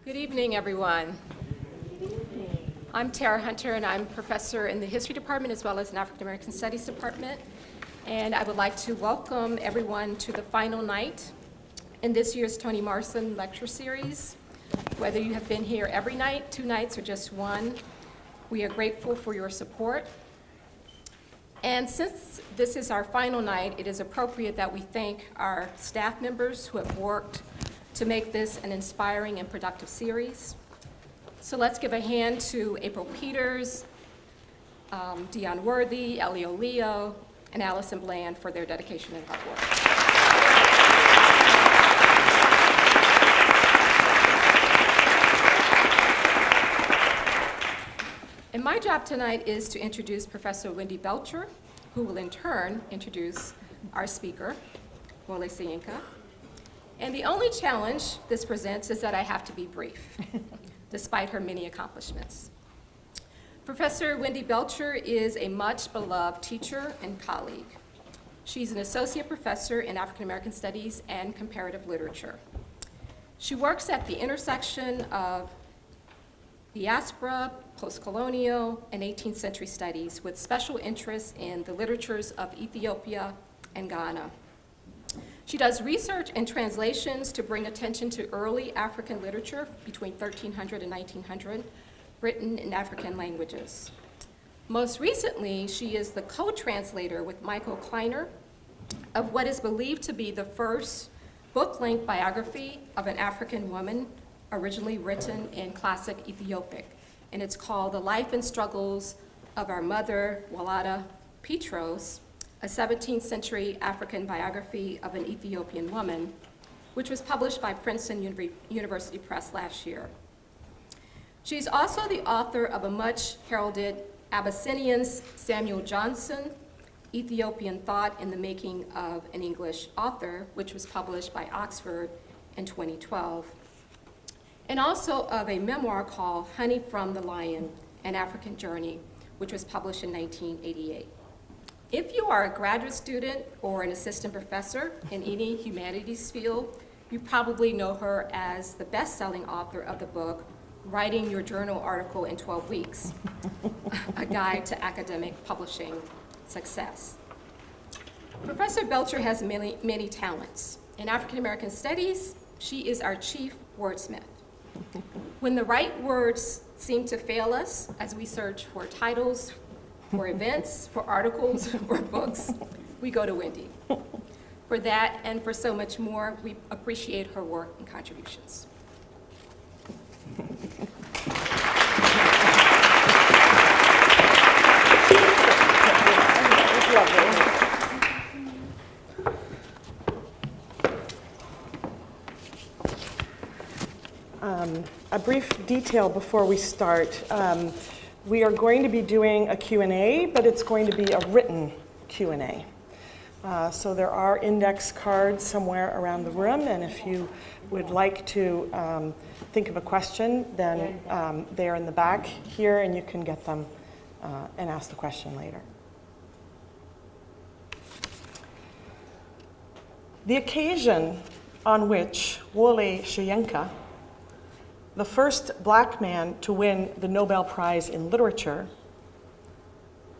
Good evening, everyone. I'm Tara Hunter, and I'm professor in the History Department as well as an African American Studies Department. And I would like to welcome everyone to the final night in this year's Toni Morrison Lecture Series. Whether you have been here every night, 2 nights, or just one, we are grateful for your support. And since this is our final night, it is appropriate that we thank our staff members who have worked to make this an inspiring and productive series. So let's give a hand to April Peters, Dion Worthy, Elio Leo, and Allison Bland for their dedication and hard work. And my job tonight is to introduce Professor Wendy Belcher, who will in turn introduce our speaker, Wole Soyinka. And the only challenge this presents is that I have to be brief, despite her many accomplishments. Professor Wendy Belcher is a much beloved teacher and colleague. She's an associate professor in African American Studies and Comparative Literature. She works at the intersection of diaspora, post-colonial, and 18th century studies with special interest in the literatures of Ethiopia and Ghana. She does research and translations to bring attention to early African literature between 1300 and 1900, written in African languages. Most recently, she is the co-translator with Michael Kleiner of what is believed to be the first book-length biography of an African woman originally written in classic Ethiopic. And it's called The Life and Struggles of Our Mother, Walata Petros, a 17th century African biography of an Ethiopian woman, which was published by Princeton University Press last year. She's also the author of a much heralded Abyssinian's Samuel Johnson, Ethiopian Thought in the Making of an English Author, which was published by Oxford in 2012. And also of a memoir called Honey from the Lion, An African Journey, which was published in 1988. If you are a graduate student or an assistant professor in any humanities field, you probably know her as the best-selling author of the book, Writing Your Journal Article in 12 Weeks, a guide to academic publishing success. Professor Belcher has many talents. In African American Studies, she is our chief wordsmith. When the right words seem to fail us as we search for titles, for events, for articles, for books, we go to Wendy. For that and for so much more, we appreciate her work and contributions. A brief detail before we start. We are going to be doing a Q&A, but it's going to be a written Q&A. So there are index cards somewhere around the room, and if you would like to think of a question, then they're in the back here, and you can get them and ask the question later. The occasion on which Wole Soyinka, the first Black man to win the Nobel Prize in Literature,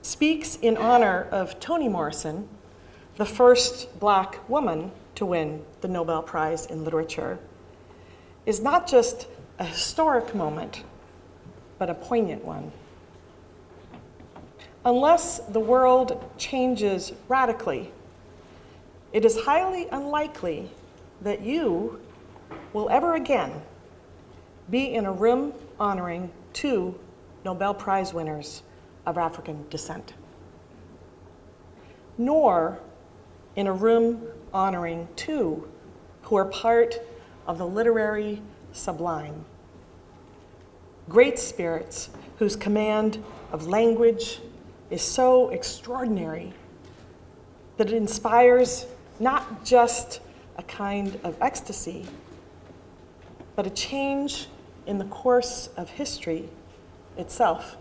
speaks in honor of Toni Morrison, the first Black woman to win the Nobel Prize in Literature, is not just a historic moment, but a poignant one. Unless the world changes radically, it is highly unlikely that you will ever again be in a room honoring 2 Nobel Prize winners of African descent, nor in a room honoring 2 who are part of the literary sublime, great spirits whose command of language is so extraordinary that it inspires not just a kind of ecstasy, but a change in the course of history itself.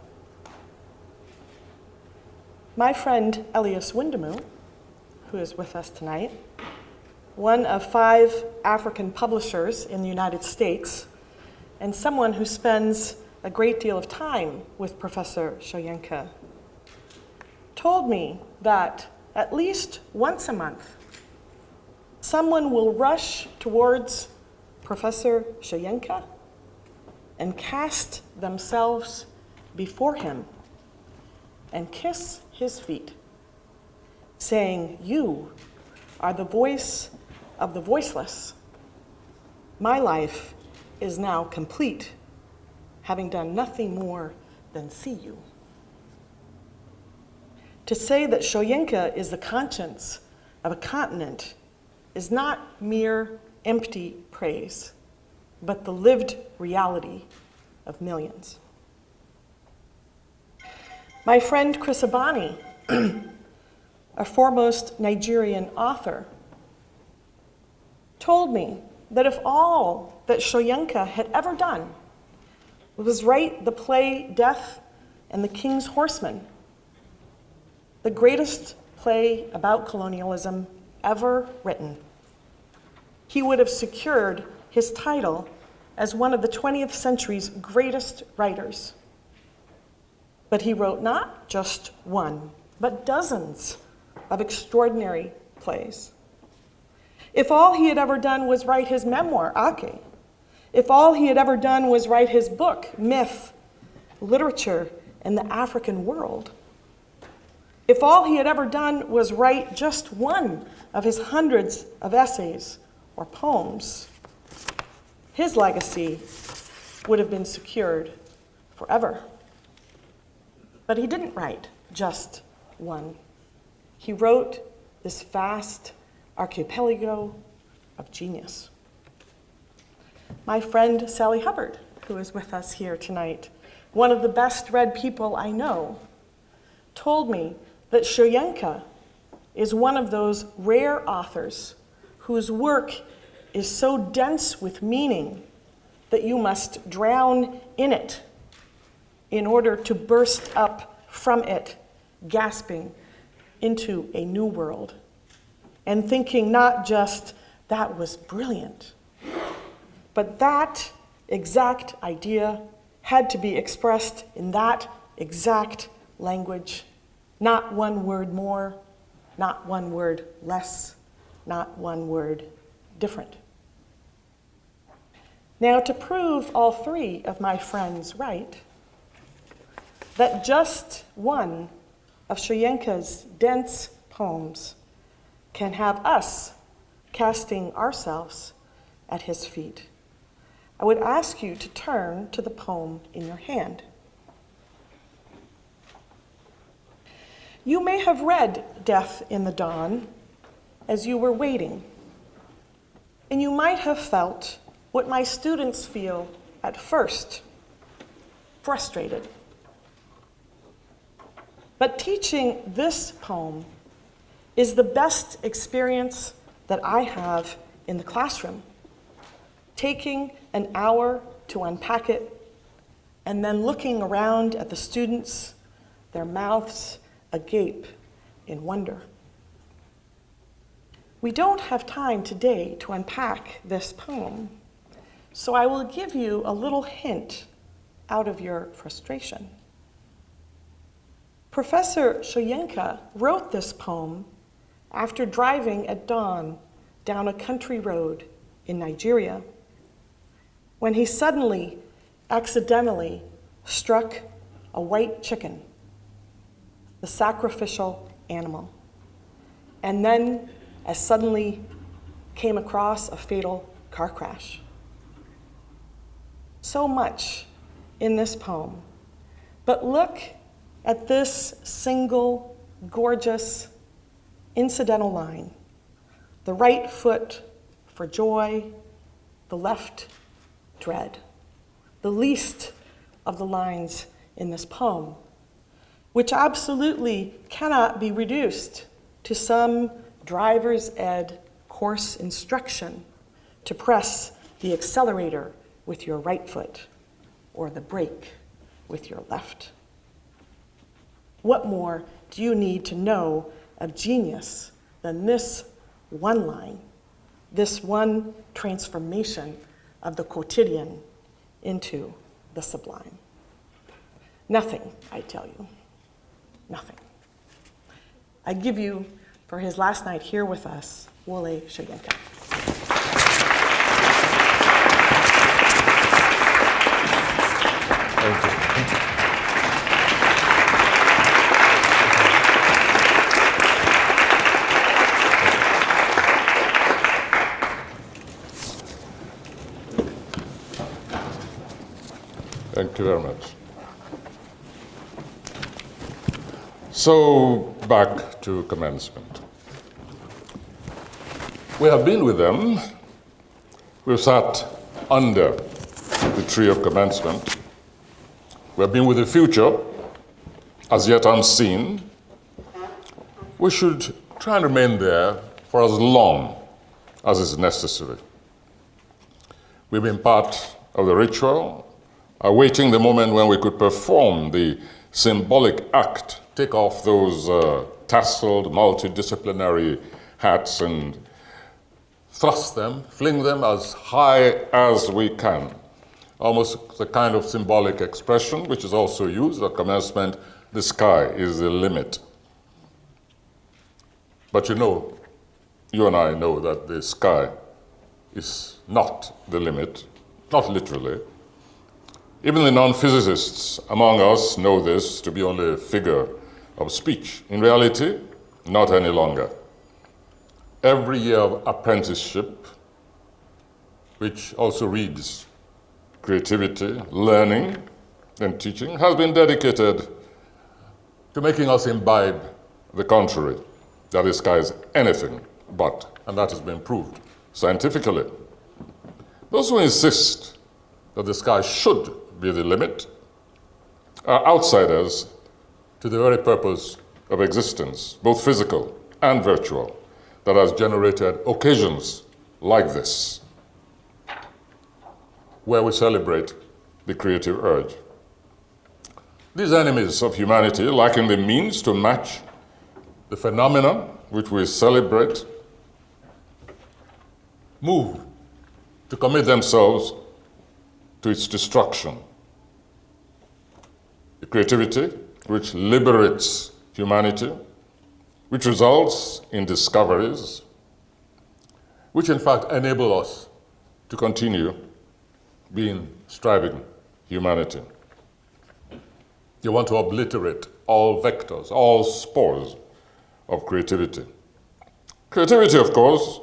My friend Elias Windamu, who is with us tonight, one of 5 African publishers in the United States, and someone who spends a great deal of time with Professor Soyinka, told me that at least once a month, someone will rush towards Professor Soyinka and cast themselves before him and kiss his feet, saying, "You are the voice of the voiceless. My life is now complete, having done nothing more than see you." To say that Soyinka is the conscience of a continent is not mere empty praise, but the lived reality of millions. My friend Chris Abani, a foremost Nigerian author, told me that if all that Soyinka had ever done was write the play Death and the King's Horseman, the greatest play about colonialism ever written, he would have secured his title as one of the 20th century's greatest writers. But he wrote not just one, but dozens of extraordinary plays. If all he had ever done was write his memoir, Ake, if all he had ever done was write his book, Myth, Literature, and the African World, if all he had ever done was write just one of his hundreds of essays or poems, his legacy would have been secured forever. But he didn't write just one. He wrote this vast archipelago of genius. My friend Sally Hubbard, who is with us here tonight, one of the best read people I know, told me that Soyinka is one of those rare authors whose work is so dense with meaning that you must drown in it in order to burst up from it, gasping into a new world, and thinking not just, "That was brilliant," but that exact idea had to be expressed in that exact language, not one word more, not one word less, not one word different. Now, to prove all three of my friends right, that just one of Soyinka's dense poems can have us casting ourselves at his feet, I would ask you to turn to the poem in your hand. You may have read Death in the Dawn as you were waiting, and you might have felt what my students feel at first, frustrated. But teaching this poem is the best experience that I have in the classroom. Taking an hour to unpack it, and then looking around at the students, their mouths agape in wonder. We don't have time today to unpack this poem, so I will give you a little hint out of your frustration. Professor Soyinka wrote this poem after driving at dawn down a country road in Nigeria, when he suddenly, accidentally struck a white chicken, the sacrificial animal, and then as suddenly came across a fatal car crash. So much in this poem, but look at this single, gorgeous, incidental line. The right foot for joy, the left dread. The least of the lines in this poem, which absolutely cannot be reduced to some driver's ed course instruction to press the accelerator with your right foot or the brake with your left. What more do you need to know of genius than this one line, this one transformation of the quotidian into the sublime. Nothing, I tell you, nothing. I give you, for his last night here with us, Wole Soyinka. Thank you. Thank you very much. So, back to commencement. We have been with them. We've sat under the tree of commencement. We have been with the future, as yet unseen. We should try and remain there for as long as is necessary. We've been part of the ritual, awaiting the moment when we could perform the symbolic act, take off those tasseled multidisciplinary hats and thrust them, fling them as high as we can. Almost the kind of symbolic expression which is also used at commencement, the sky is the limit. But you know, you and I know that the sky is not the limit, not literally. Even the non-physicists among us know this to be only a figure of speech. In reality, not any longer. Every year of apprenticeship, which also reads creativity, learning, and teaching, has been dedicated to making us imbibe the contrary, that the sky is anything but, and that has been proved scientifically. Those who insist that the sky should be the limit are outsiders to the very purpose of existence, both physical and virtual, that has generated occasions like this, where we celebrate the creative urge. These enemies of humanity, lacking the means to match the phenomena which we celebrate, move to commit themselves to its destruction. The creativity which liberates humanity, which results in discoveries, which in fact enable us to continue being striving humanity. You want to obliterate all vectors, all spores of creativity. Creativity, of course,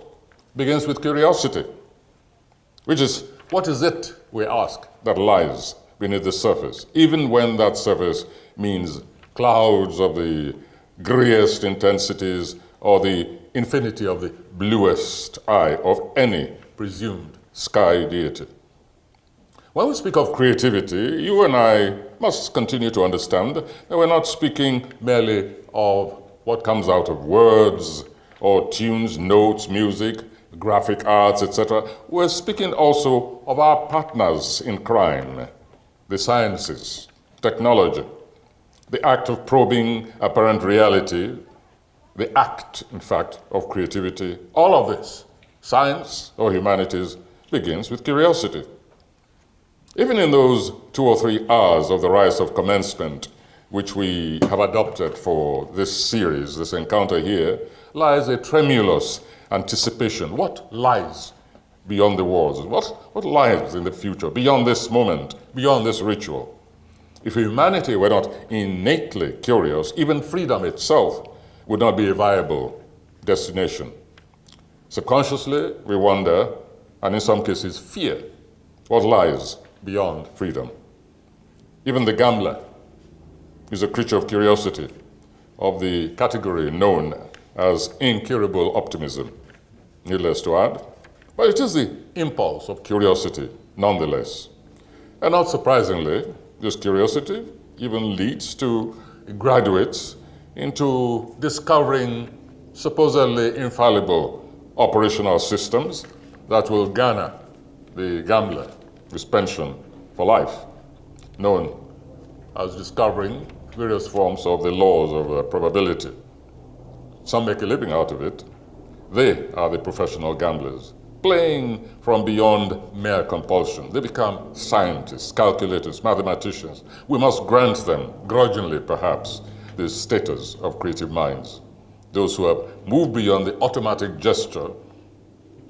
begins with curiosity, which is, what is it, we ask, that lies beneath the surface, even when that surface means clouds of the grayest intensities or the infinity of the bluest eye of any presumed sky deity. When we speak of creativity, you and I must continue to understand that we're not speaking merely of what comes out of words or tunes, notes, music, graphic arts, etc. We're speaking also of our partners in crime, the sciences, technology, the act of probing apparent reality, the act, in fact, of creativity. All of this, science or humanities, begins with curiosity. Even in those 2 or 3 hours of the rise of commencement, which we have adopted for this series, this encounter here, lies a tremulous anticipation. What lies beyond the walls? What lies in the future, beyond this moment, beyond this ritual? If humanity were not innately curious, even freedom itself would not be a viable destination. Subconsciously, we wonder, and in some cases fear, what lies beyond freedom. Even the gambler is a creature of curiosity, of the category known as incurable optimism, needless to add. But it is the impulse of curiosity, nonetheless. And not surprisingly, this curiosity even leads to graduates into discovering supposedly infallible operational systems that will garner the gambler his pension for life, known as discovering various forms of the laws of probability. Some make a living out of it. They are the professional gamblers. playing from beyond mere compulsion. They become scientists, calculators, mathematicians. We must grant them, grudgingly perhaps, the status of creative minds. Those who have moved beyond the automatic gesture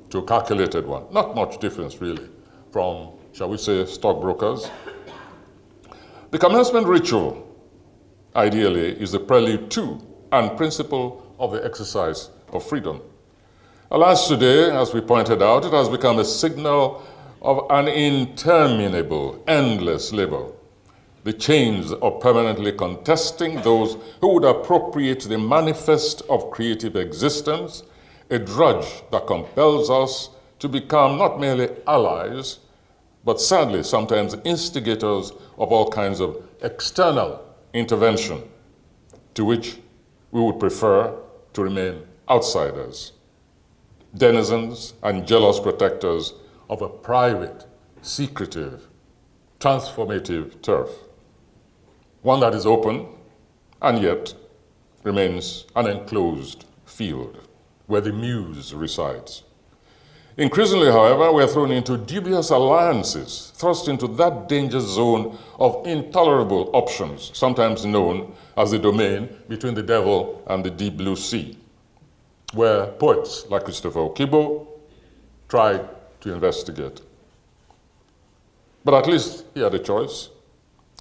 to a calculated one. Not much difference, really, from, shall we say, stockbrokers. The commencement ritual, ideally, is the prelude to and principle of the exercise of freedom. Alas, today, as we pointed out, it has become a signal of an interminable, endless labor. The chains of permanently contesting those who would appropriate the manifest of creative existence, a drudge that compels us to become not merely allies, but sadly sometimes instigators of all kinds of external intervention, to which we would prefer to remain outsiders, denizens and jealous protectors of a private, secretive, transformative turf, one that is open and yet remains an enclosed field where the muse resides. Increasingly, however, we are thrown into dubious alliances, thrust into that danger zone of intolerable options, sometimes known as the domain between the devil and the deep blue sea, where poets like Christopher Okibo tried to investigate. But at least he had a choice.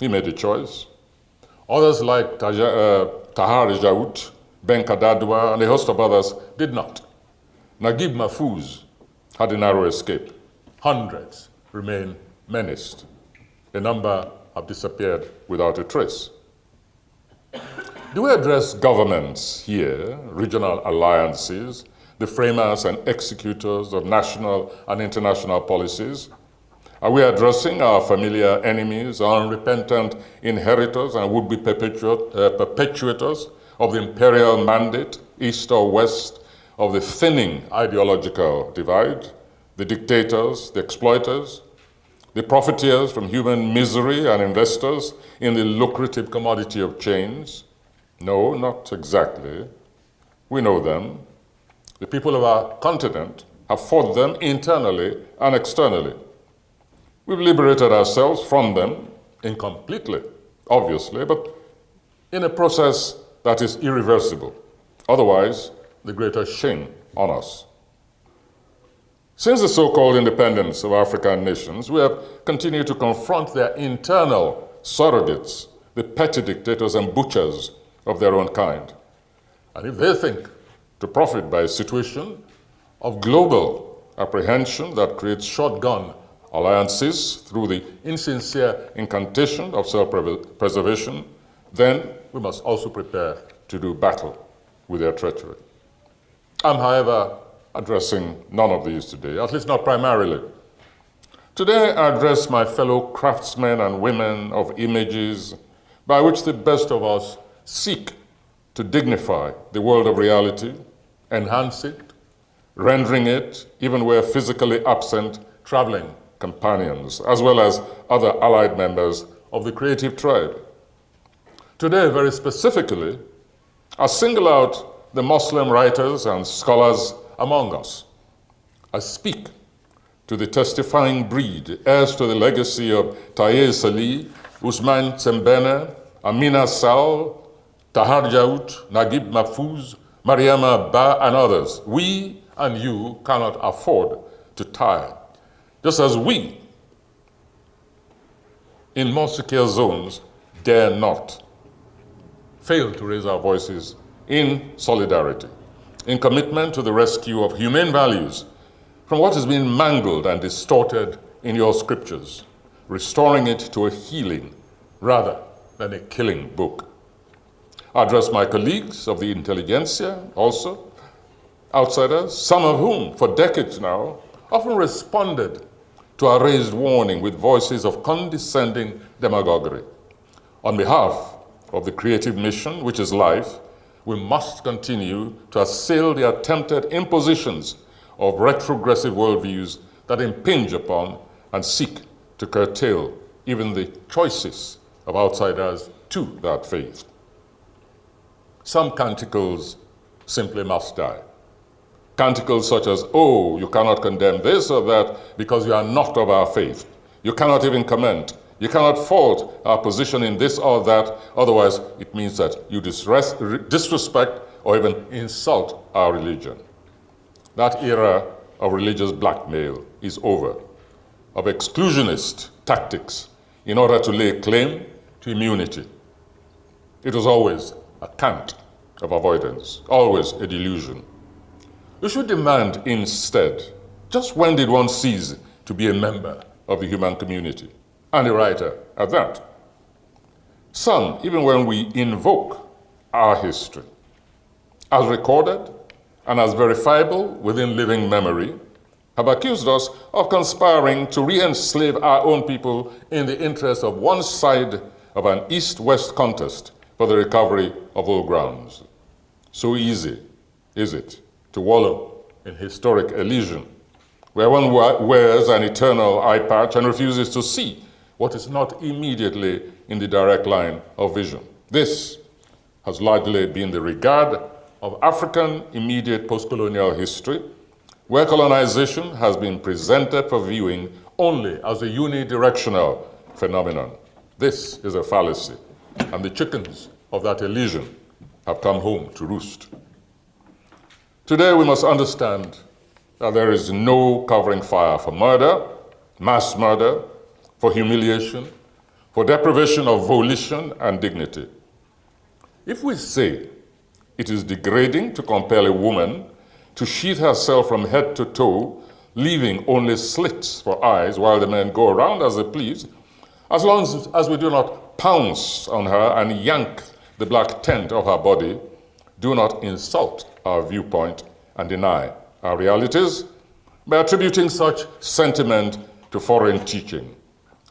He made a choice. Others like Tahar Jaout, Ben Kadadwa, and a host of others did not. Naguib Mahfouz had a narrow escape. Hundreds remain menaced. A number have disappeared without a trace. Do we address governments here, regional alliances, the framers and executors of national and international policies? Are we addressing our familiar enemies, our unrepentant inheritors and would-be perpetuators of the imperial mandate, east or west, of the thinning ideological divide, the dictators, the exploiters, the profiteers from human misery and investors in the lucrative commodity of chains? No, not exactly. We know them. The people of our continent have fought them internally and externally. We've liberated ourselves from them incompletely, obviously, but in a process that is irreversible. Otherwise, the greater shame on us. Since the so-called independence of African nations, we have continued to confront their internal surrogates, the petty dictators and butchers of their own kind. And if they think to profit by a situation of global apprehension that creates shotgun alliances through the insincere incantation of self-preservation, then we must also prepare to do battle with their treachery. I'm, however, addressing none of these today, at least not primarily. Today, I address my fellow craftsmen and women of images by which the best of us seek to dignify the world of reality, enhance it, rendering it, even where physically absent, traveling companions, as well as other allied members of the creative tribe. Today, very specifically, I single out the Muslim writers and scholars among us. I speak to the testifying breed, heirs to the legacy of Taye Salih, Ousmane Sembene, Amina Sal, Tahar Jaout, Naguib Mahfouz, Mariama Ba, and others. We and you cannot afford to tire. Just as we, in more secure zones, dare not fail to raise our voices in solidarity, in commitment to the rescue of humane values from what has been mangled and distorted in your scriptures, restoring it to a healing rather than a killing book. I address my colleagues of the intelligentsia also, outsiders, some of whom, for decades now, often responded to our raised warning with voices of condescending demagoguery. On behalf of the creative mission, which is life, we must continue to assail the attempted impositions of retrogressive worldviews that impinge upon and seek to curtail even the choices of outsiders to that faith. Some canticles simply must die. Canticles such as, oh, you cannot condemn this or that because you are not of our faith. You cannot even comment. You cannot fault our position in this or that, otherwise it means that you disrespect or even insult our religion. That era of religious blackmail is over, of exclusionist tactics in order to lay claim to immunity. It was always a cant of avoidance, always a delusion. We should demand instead, just when did one cease to be a member of the human community, and a writer at that? Some, even when we invoke our history, as recorded and as verifiable within living memory, have accused us of conspiring to re-enslave our own people in the interest of one side of an East-West contest for the recovery of old grounds. So easy is it to wallow in historic elision, where one wears an eternal eye patch and refuses to see what is not immediately in the direct line of vision. This has largely been the regard of African immediate post-colonial history, where colonization has been presented for viewing only as a unidirectional phenomenon. This is a fallacy, and the chickens of that illusion have come home to roost. Today we must understand that there is no covering fire for murder, mass murder, for humiliation, for deprivation of volition and dignity. If we say it is degrading to compel a woman to sheathe herself from head to toe, leaving only slits for eyes while the men go around as they please, as long as we do not pounce on her and yank the black tent of her body, do not insult our viewpoint and deny our realities by attributing such sentiment to foreign teaching.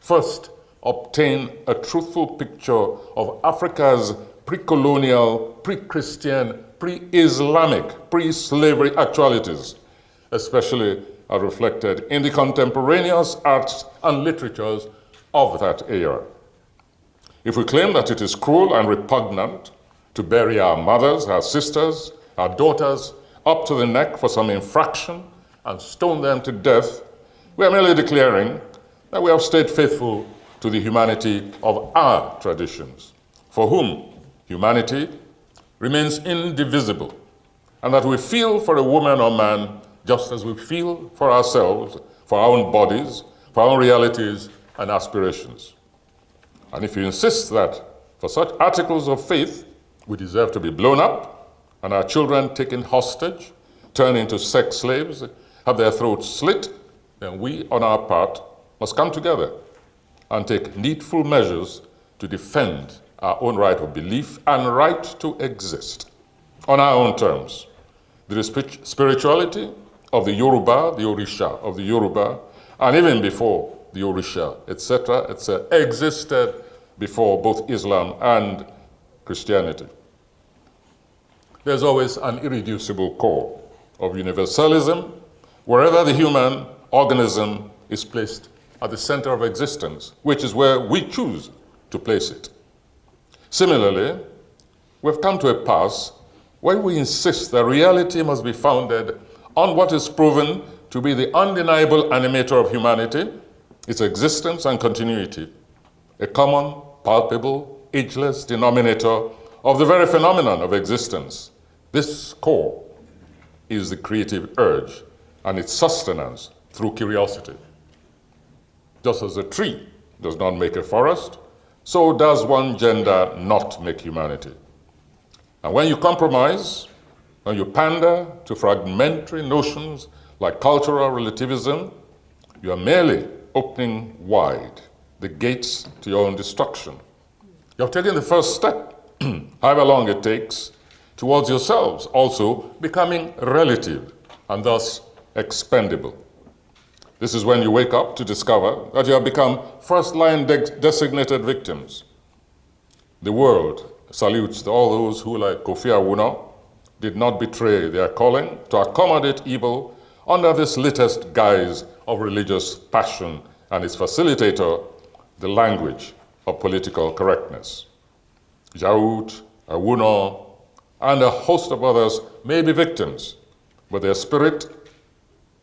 First, obtain a truthful picture of Africa's pre-colonial, pre-Christian, pre-Islamic, pre-slavery actualities, especially as reflected in the contemporaneous arts and literatures of that era. If we claim that it is cruel and repugnant to bury our mothers, our sisters, our daughters up to the neck for some infraction and stone them to death, we are merely declaring that we have stayed faithful to the humanity of our traditions, for whom humanity remains indivisible, and that we feel for a woman or man just as we feel for ourselves, for our own bodies, for our own realities and aspirations. And if you insist that for such articles of faith we deserve to be blown up and our children taken hostage, turned into sex slaves, have their throats slit, then we, on our part, must come together and take needful measures to defend our own right of belief and right to exist on our own terms. The spirituality of the Yoruba, the Orisha of the Yoruba, and even before the Orisha, etc., existed before both Islam and Christianity. There's always an irreducible core of universalism wherever the human organism is placed at the center of existence, which is where we choose to place it. Similarly, we've come to a pass where we insist that reality must be founded on what is proven to be the undeniable animator of humanity, its existence and continuity, a common, palpable, ageless denominator of the very phenomenon of existence. This core is the creative urge and its sustenance through curiosity. Just as a tree does not make a forest, so does one gender not make humanity. And when you compromise, when you pander to fragmentary notions like cultural relativism, you are merely opening wide the gates to your own destruction. You have taken the first step, however long it takes, towards yourselves also becoming relative and thus expendable. This is when you wake up to discover that you have become first-line designated victims. The world salutes all those who, like Kofi Awuno, did not betray their calling to accommodate evil under this latest guise of religious passion and its facilitator, the language of political correctness. Jaout, Awuno, and a host of others may be victims, but their spirit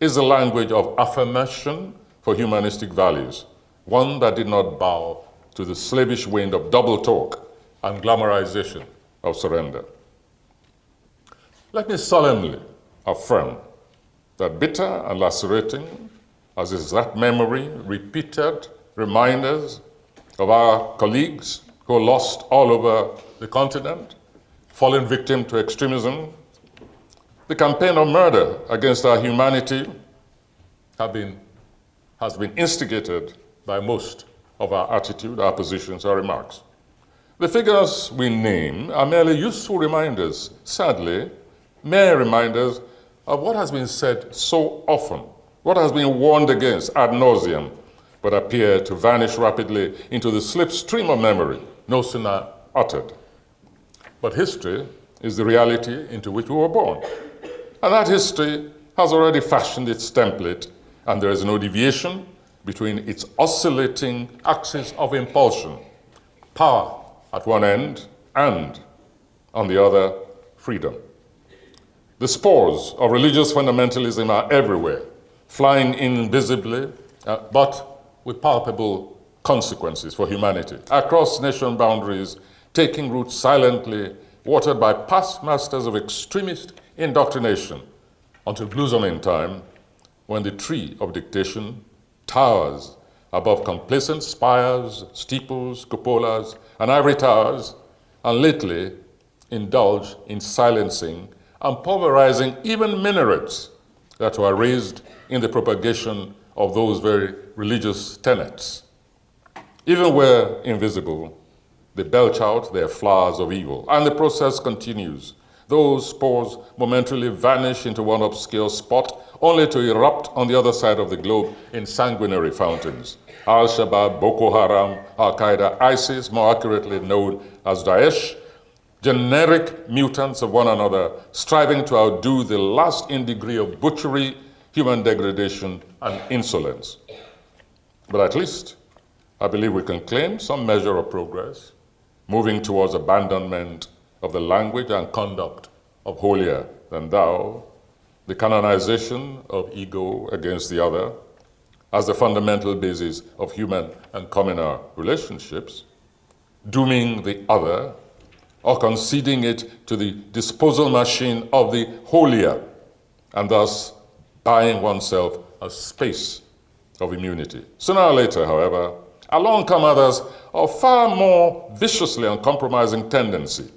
is a language of affirmation for humanistic values, one that did not bow to the slavish wind of double talk and glamorization of surrender. Let me solemnly affirm that bitter and lacerating as is that memory, repeated reminders of our colleagues who are lost all over the continent, fallen victim to extremism, the campaign of murder against our humanity has been instigated by most of our attitude, our positions, our remarks. The figures we name are merely useful reminders, sadly, mere reminders of what has been said so often, what has been warned against ad nauseum, but appear to vanish rapidly into the slipstream of memory, no sooner uttered. But history is the reality into which we were born. And that history has already fashioned its template, and there is no deviation between its oscillating axis of impulsion, power at one end, and, on the other, freedom. The spores of religious fundamentalism are everywhere, flying invisibly, but with palpable consequences for humanity, across nation boundaries, taking root silently, watered by past masters of extremist indoctrination, until blossoming time, when the tree of dictation towers above complacent spires, steeples, cupolas, and ivory towers, and lately indulge in silencing and pulverizing even minarets that were raised in the propagation of those very religious tenets. Even where invisible, they belch out their flowers of evil, and the process continues. Those spores momentarily vanish into one obscure spot, only to erupt on the other side of the globe in sanguinary fountains. Al-Shabaab, Boko Haram, Al-Qaeda, ISIS, more accurately known as Daesh, generic mutants of one another, striving to outdo the last in degree of butchery, human degradation, and insolence. But at least, I believe we can claim some measure of progress, moving towards abandonment of the language and conduct of holier than thou, the canonization of ego against the other as the fundamental basis of human and communal relationships, dooming the other or conceding it to the disposal machine of the holier, and thus buying oneself a space of immunity. Sooner or later, however, along come others of far more viciously uncompromising tendency,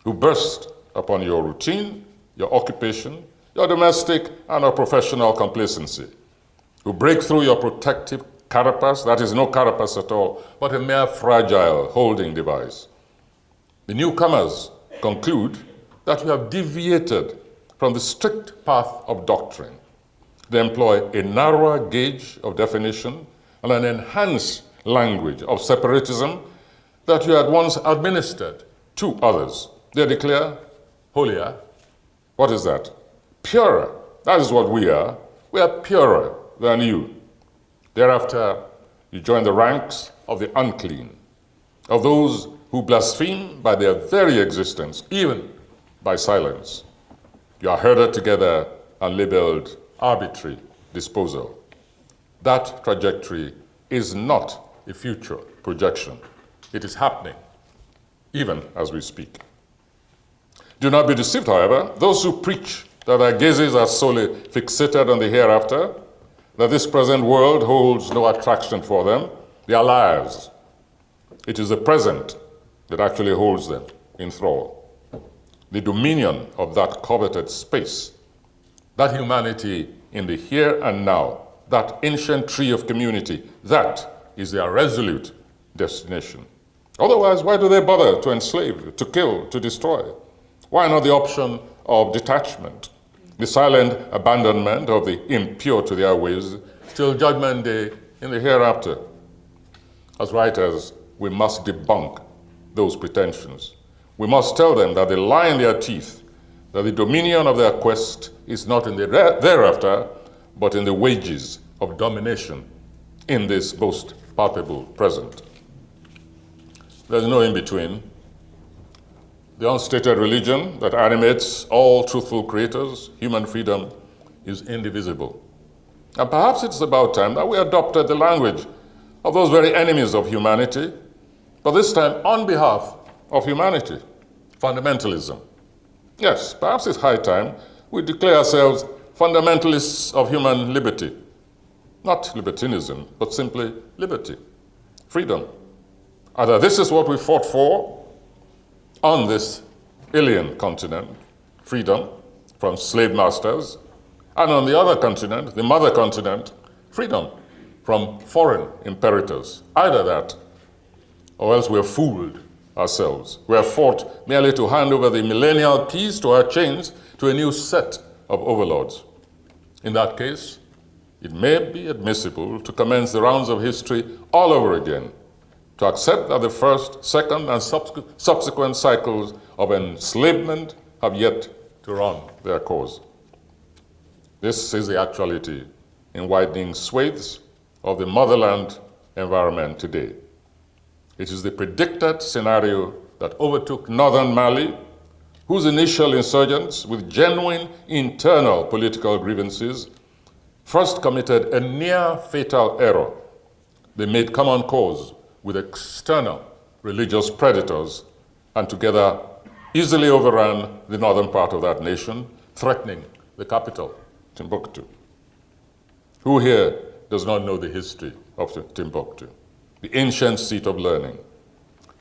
who burst upon your routine, your occupation, your domestic and your professional complacency, who break through your protective carapace, that is no carapace at all, but a mere fragile holding device. The newcomers conclude that you have deviated from the strict path of doctrine. They employ a narrower gauge of definition and an enhanced language of separatism that you had once administered to others. They declare, holier, what is that? Purer. That is what we are. We are purer than you. Thereafter, you join the ranks of the unclean, of those who blaspheme by their very existence, even by silence. You are herded together and labeled arbitrary disposal. That trajectory is not a future projection. It is happening, even as we speak. Do not be deceived, however, those who preach that their gazes are solely fixated on the hereafter, that this present world holds no attraction for them. They are liars. It is the present that actually holds them in thrall. The dominion of that coveted space, that humanity in the here and now, that ancient tree of community, that is their resolute destination. Otherwise, why do they bother to enslave, to kill, to destroy? Why not the option of detachment, the silent abandonment of the impure to their ways till judgment day in the hereafter? As writers, we must debunk those pretensions. We must tell them that they lie in their teeth, that the dominion of their quest is not in the thereafter, but in the wages of domination in this most palpable present. There's no in-between. The unstated religion that animates all truthful creators, human freedom, is indivisible. And perhaps it's about time that we adopted the language of those very enemies of humanity, but this time on behalf of humanity, fundamentalism. Yes, perhaps it's high time we declare ourselves fundamentalists of human liberty. Not libertinism, but simply liberty, freedom. Either this is what we fought for on this alien continent, freedom from slave masters, and on the other continent, the mother continent, freedom from foreign imperators. Either that, or else we're fooled ourselves. We are fought merely to hand over the millennial keys to our chains to a new set of overlords. In that case, it may be admissible to commence the rounds of history all over again, to accept that the first, second, and subsequent cycles of enslavement have yet to run their course. This is the actuality in widening swathes of the motherland environment today. It is the predicted scenario that overtook northern Mali, whose initial insurgents, with genuine internal political grievances, first committed a near-fatal error. They made common cause with external religious predators and together easily overran the northern part of that nation, threatening the capital, Timbuktu. Who here does not know the history of Timbuktu, the ancient seat of learning?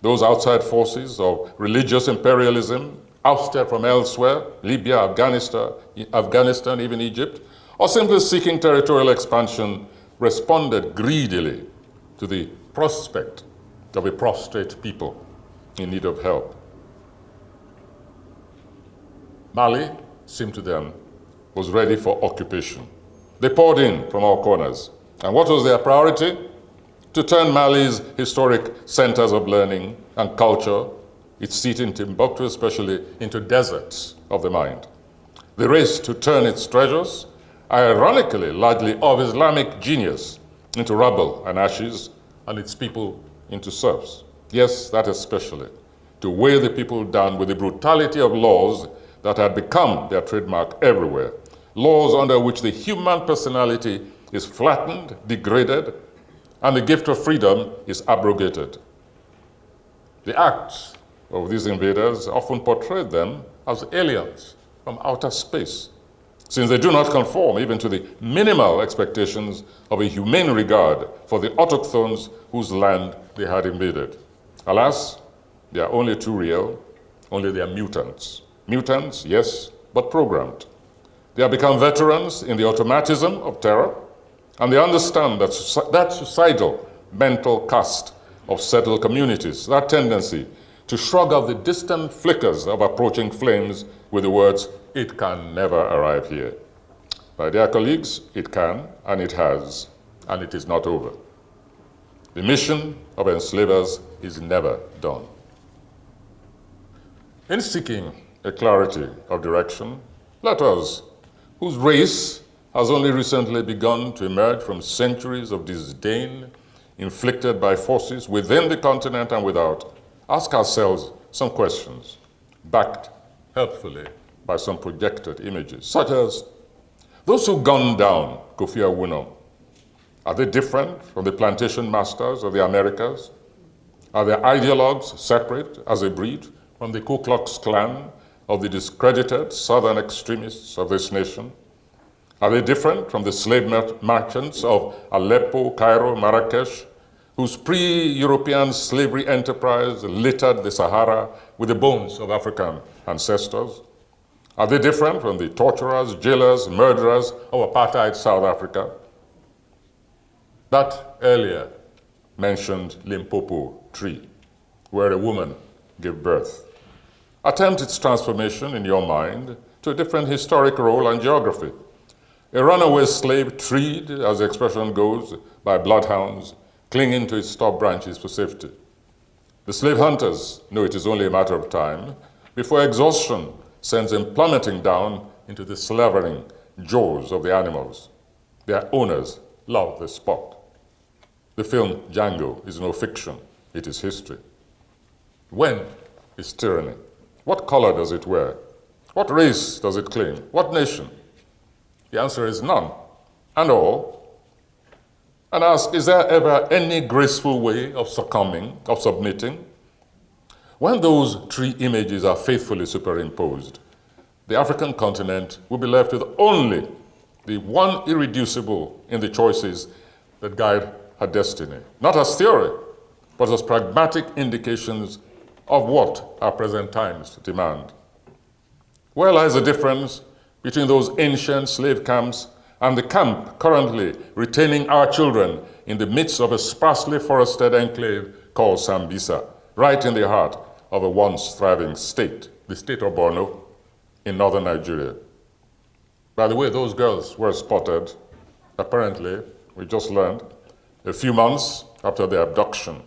Those outside forces of religious imperialism, ousted from elsewhere, Libya, Afghanistan, even Egypt, or simply seeking territorial expansion, responded greedily to the prospect of a prostrate people in need of help. Mali seemed to them was ready for occupation. They poured in from all corners. And what was their priority? To turn Mali's historic centers of learning and culture, its seat in Timbuktu especially, into deserts of the mind. The race to turn its treasures, ironically largely of Islamic genius, into rubble and ashes, and its people into serfs. Yes, that especially, to weigh the people down with the brutality of laws that had become their trademark everywhere, laws under which the human personality is flattened, degraded, and the gift of freedom is abrogated. The acts of these invaders often portrayed them as aliens from outer space, since they do not conform even to the minimal expectations of a humane regard for the autochthones whose land they had invaded. Alas, they are only too real, only they are mutants. Mutants, yes, but programmed. They have become veterans in the automatism of terror, and they understand that suicidal mental cast of settled communities, that tendency to shrug off the distant flickers of approaching flames with the words, "It can never arrive here." My dear colleagues, it can, and it has, and it is not over. The mission of enslavers is never done. In seeking a clarity of direction, let us, whose race has only recently begun to emerge from centuries of disdain inflicted by forces within the continent and without, ask ourselves some questions, backed helpfully by some projected images, such as, those who gunned down Kofi Awuno, are they different from the plantation masters of the Americas? Are their ideologues separate as a breed from the Ku Klux Klan of the discredited southern extremists of this nation? Are they different from the slave merchants of Aleppo, Cairo, Marrakesh, whose pre-European slavery enterprise littered the Sahara with the bones of African ancestors? Are they different from the torturers, jailers, murderers of apartheid South Africa? That earlier mentioned Limpopo tree, where a woman gave birth. Attempt its transformation in your mind to a different historic role and geography. A runaway slave treed, as the expression goes, by bloodhounds, clinging to its top branches for safety. The slave hunters know it is only a matter of time before exhaustion sends them plummeting down into the slavering jaws of the animals. Their owners love the spot. The film Django is no fiction, it is history. When is tyranny? What color does it wear? What race does it claim? What nation? The answer is none and all. And ask, is there ever any graceful way of succumbing, of submitting? When those three images are faithfully superimposed, the African continent will be left with only the one irreducible in the choices that guide her destiny, not as theory, but as pragmatic indications of what our present times demand. Where lies the difference between those ancient slave camps and the camp currently retaining our children in the midst of a sparsely forested enclave called Sambisa, right in the heart of a once thriving state, the state of Borno in northern Nigeria? By the way, those girls were spotted, apparently, we just learned, a few months after their abduction,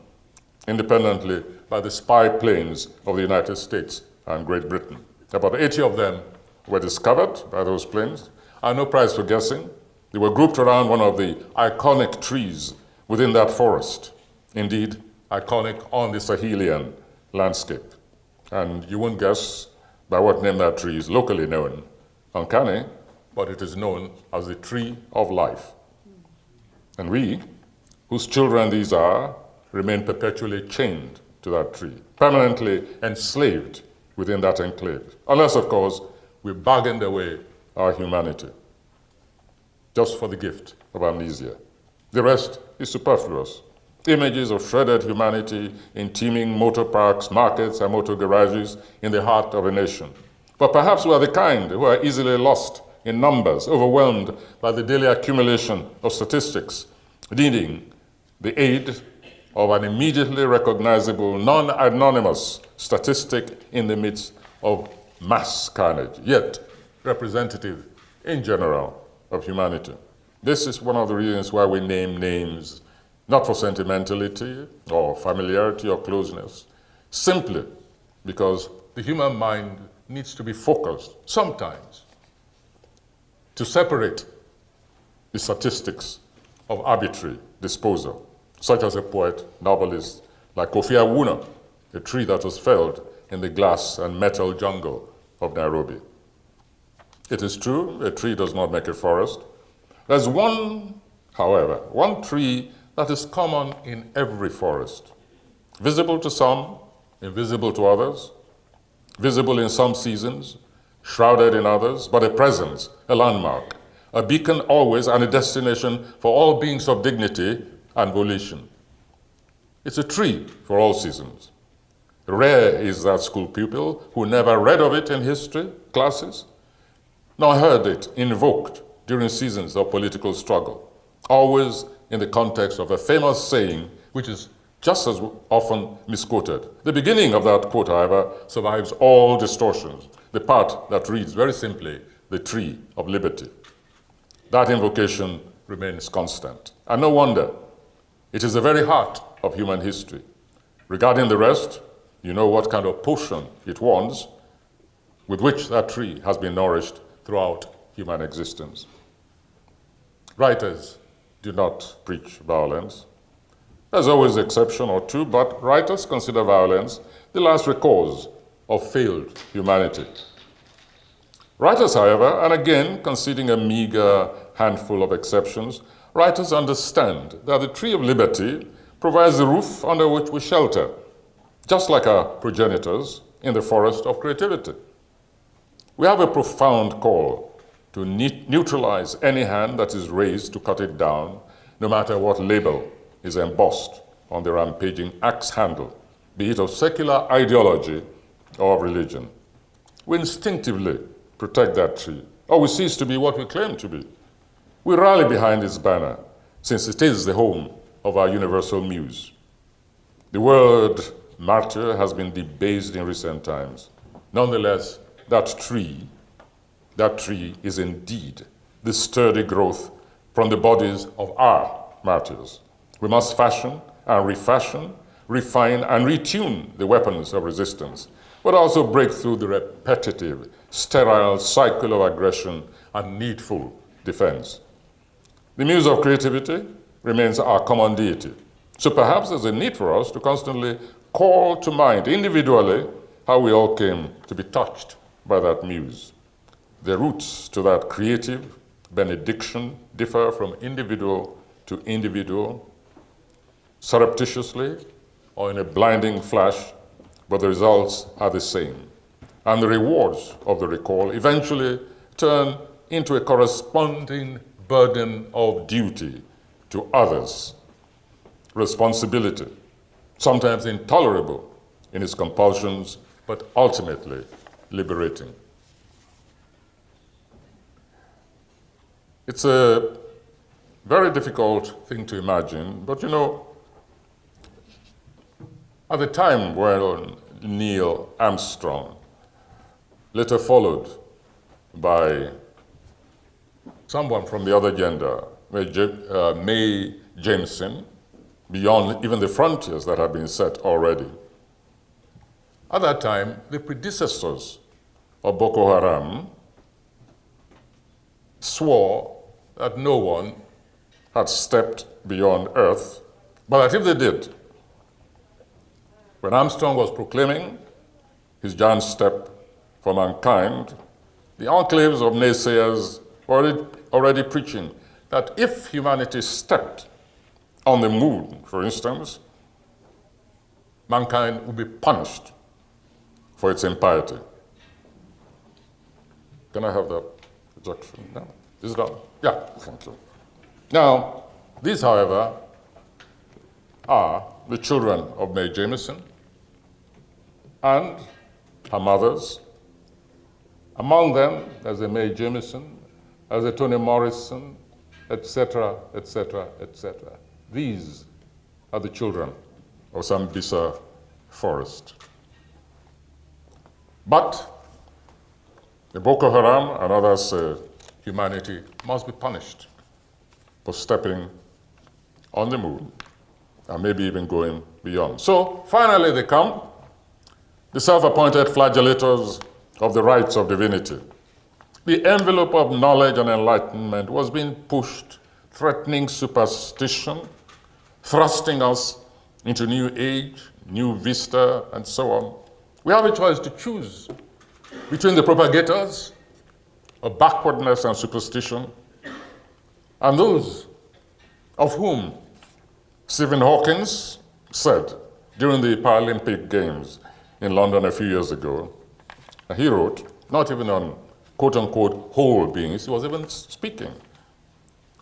independently by the spy planes of the United States and Great Britain. About 80 of them were discovered by those planes, and no prize for guessing. They were grouped around one of the iconic trees within that forest. Indeed, iconic on the Sahelian landscape. And you won't guess by what name that tree is locally known. Uncanny, but it is known as the tree of life. And we, whose children these are, remain perpetually chained to that tree, permanently enslaved within that enclave. Unless, of course, we bargained away our humanity, just for the gift of amnesia. The rest is superfluous. Images of shredded humanity in teeming motor parks, markets, and motor garages in the heart of a nation. But perhaps we are the kind who are easily lost in numbers, overwhelmed by the daily accumulation of statistics, needing the aid of an immediately recognizable, non-anonymous statistic in the midst of mass carnage, yet representative in general of humanity. This is one of the reasons why we name names, not for sentimentality or familiarity or closeness, simply because the human mind needs to be focused sometimes to separate the statistics of arbitrary disposal, such as a poet, novelist like Kofi Awuna, a tree that was felled in the glass and metal jungle of Nairobi. It is true, a tree does not make a forest. There's one, however, one tree that is common in every forest, visible to some, invisible to others, visible in some seasons, shrouded in others, but a presence, a landmark, a beacon always and a destination for all beings of dignity and volition. It's a tree for all seasons. Rare is that school pupil who never read of it in history classes, nor heard it invoked during seasons of political struggle, always in the context of a famous saying, which is just as often misquoted. The beginning of that quote, however, survives all distortions, the part that reads very simply, the tree of liberty. That invocation remains constant. And no wonder, it is the very heart of human history. Regarding the rest, you know what kind of potion it wants, with which that tree has been nourished throughout human existence. Writers do not preach violence. There's always an exception or two, but writers consider violence the last recourse of failed humanity. Writers, however, and again conceding a meager handful of exceptions, writers understand that the tree of liberty provides the roof under which we shelter, just like our progenitors in the forest of creativity. We have a profound call to neutralize any hand that is raised to cut it down, no matter what label is embossed on the rampaging axe handle, be it of secular ideology or of religion. We instinctively protect that tree, or we cease to be what we claim to be. We rally behind its banner, since it is the home of our universal muse. The word martyr has been debased in recent times. Nonetheless, that tree is indeed the sturdy growth from the bodies of our martyrs. We must fashion and refashion, refine and retune the weapons of resistance, but also break through the repetitive, sterile cycle of aggression and needful defense. The muse of creativity remains our common deity. So perhaps there's a need for us to constantly call to mind individually how we all came to be touched by that muse. The roots to that creative benediction differ from individual to individual, surreptitiously or in a blinding flash, but the results are the same. And the rewards of the recall eventually turn into a corresponding burden of duty to others, responsibility, sometimes intolerable in its compulsions, but ultimately liberating. It's a very difficult thing to imagine, but you know, at the time when Neil Armstrong, later followed by someone from the other gender, Mae Jemison, beyond even the frontiers that had been set already. At that time, the predecessors of Boko Haram swore that no one had stepped beyond Earth, but that if they did, when Armstrong was proclaiming his giant step for mankind, the enclaves of naysayers were already preaching that if humanity stepped on the moon, for instance, mankind would be punished for its impiety. Can I have that projection? No? Is it done? Yeah, thank you. Now, these, however, are the children of Mae Jemison and her mothers. Among them, there's a Mae Jemison, there's a Toni Morrison, etc., etc., etc. These are the children of Sambisa Forest. But the Boko Haram and others say humanity must be punished for stepping on the moon and maybe even going beyond. So finally they come, the self-appointed flagellators of the rights of divinity. The envelope of knowledge and enlightenment was being pushed, threatening superstition, thrusting us into new age, new vista, and so on. We have a choice to choose between the propagators of backwardness and superstition and those of whom Stephen Hawking said during the Paralympic Games in London a few years ago, he wrote, not even on quote-unquote whole beings, he was even speaking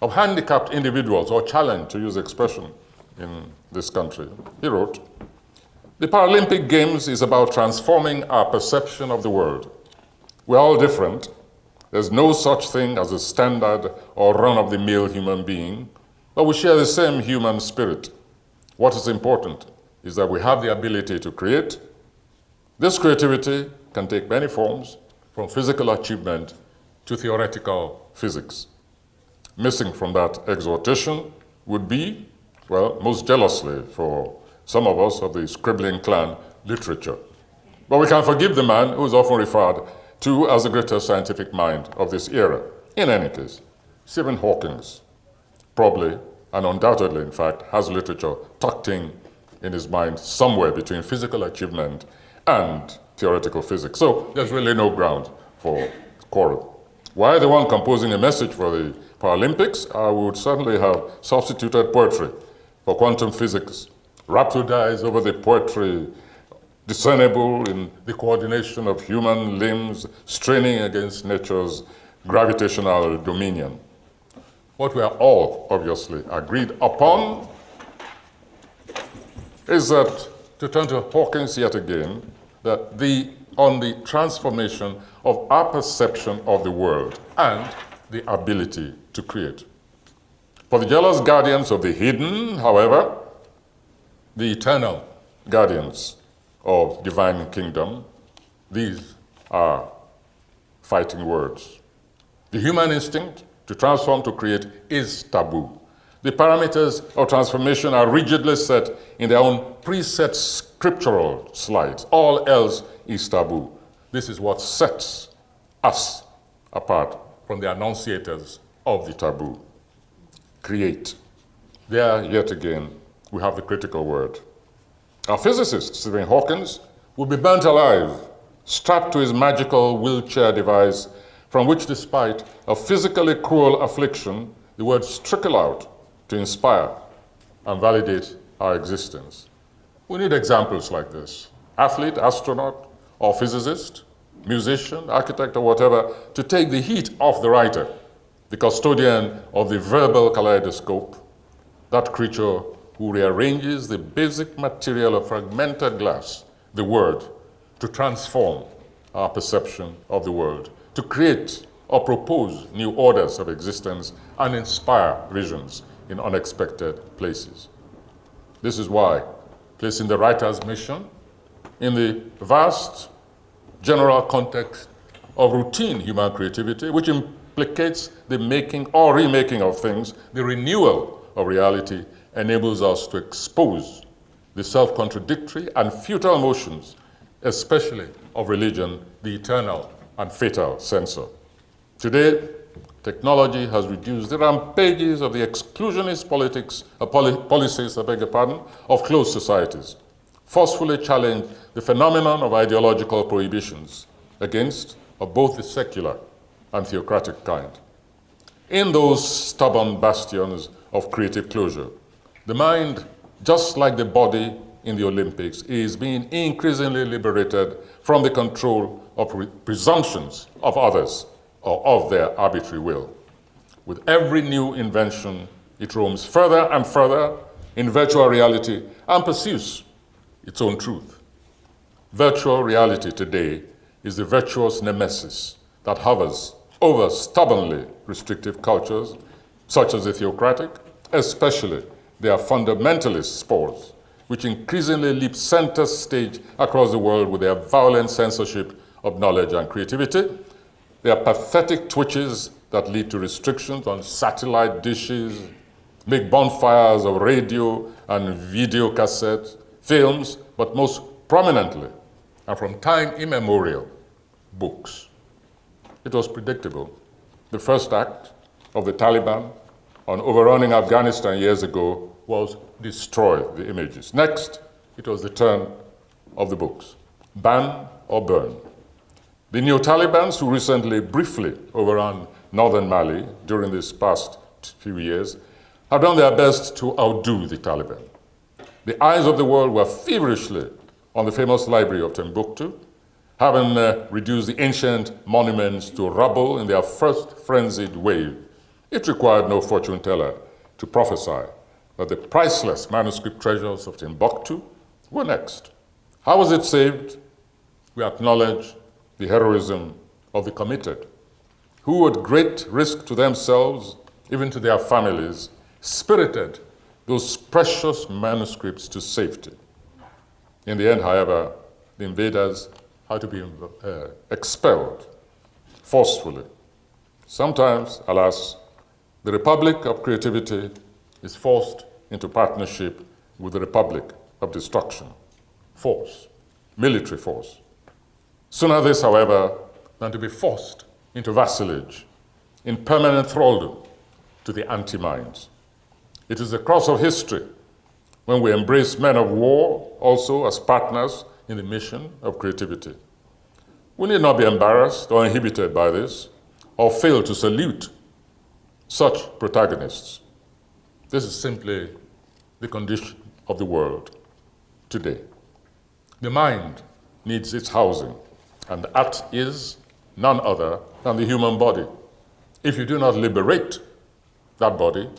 of handicapped individuals or challenged, to use the expression in this country. He wrote, "The Paralympic Games is about transforming our perception of the world. We're all different. There's no such thing as a standard or run-of-the-mill human being, but we share the same human spirit. What is important is that we have the ability to create. This creativity can take many forms, from physical achievement to theoretical physics. Missing from that exhortation would be, well, most jealously for some of us of the scribbling clan, literature. But we can forgive the man who is often referred to as the greatest scientific mind of this era. In any case, Stephen Hawking probably, and undoubtedly in fact, has literature tucked in his mind somewhere between physical achievement and theoretical physics. So there's really no ground for quarrel. Were I the one composing a message for the Paralympics, I would certainly have substituted poetry for quantum physics, rhapsodize over the poetry discernible in the coordination of human limbs, straining against nature's gravitational dominion. What we are all obviously agreed upon is that, to turn to Hawkins yet again, that on the transformation of our perception of the world and the ability to create. For the jealous guardians of the hidden, however, the eternal guardians of divine kingdom, these are fighting words. The human instinct to transform, to create, is taboo. The parameters of transformation are rigidly set in their own preset scriptural slides. All else is taboo. This is what sets us apart from the annunciators of the taboo. Create. There, yet again, we have the critical word. Our physicist, Stephen Hawking, will be burnt alive, strapped to his magical wheelchair device from which, despite a physically cruel affliction, the words trickle out to inspire and validate our existence. We need examples like this. Athlete, astronaut, or physicist, musician, architect, or whatever, to take the heat off the writer, the custodian of the verbal kaleidoscope, that creature who rearranges the basic material of fragmented glass, the word, to transform our perception of the world, to create or propose new orders of existence and inspire visions in unexpected places. This is why placing the writer's mission in the vast general context of routine human creativity, which implicates the making or remaking of things, the renewal of reality, enables us to expose the self-contradictory and futile motions, especially of religion, the eternal and fatal censor. Today, technology has reduced the rampages of the exclusionist policies of closed societies, forcefully challenged the phenomenon of ideological prohibitions against of both the secular and theocratic kind. In those stubborn bastions of creative closure, the mind, just like the body in the Olympics, is being increasingly liberated from the control of presumptions of others or of their arbitrary will. With every new invention, it roams further and further in virtual reality and pursues its own truth. Virtual reality today is the virtuous nemesis that hovers over stubbornly restrictive cultures, such as the theocratic, especially their fundamentalist spores, which increasingly leap center stage across the world with their violent censorship of knowledge and creativity, their pathetic twitches that lead to restrictions on satellite dishes, make bonfires of radio and video cassettes, films, but most prominently, and from time immemorial, books. It was predictable. The first act of the Taliban on overrunning Afghanistan years ago was destroy the images. Next, it was the turn of the books. Ban or burn. The neo-Talibans, who recently briefly overran northern Mali during this past few years, have done their best to outdo the Taliban. The eyes of the world were feverishly on the famous library of Timbuktu, having reduced the ancient monuments to rubble in their first frenzied wave. It required no fortune teller to prophesy that the priceless manuscript treasures of Timbuktu were next. How was it saved? We acknowledge the heroism of the committed, who at great risk to themselves, even to their families, spirited those precious manuscripts to safety. In the end, however, the invaders had to be expelled forcefully. Sometimes, alas, the Republic of Creativity is forced into partnership with the Republic of Destruction, force, military force. Sooner this, however, than to be forced into vassalage, in permanent thraldom to the anti-minds. It is the cross of history when we embrace men of war also as partners in the mission of creativity. We need not be embarrassed or inhibited by this, or fail to salute such protagonists. This is simply the condition of the world today. The mind needs its housing, and that is none other than the human body. If you do not liberate that body,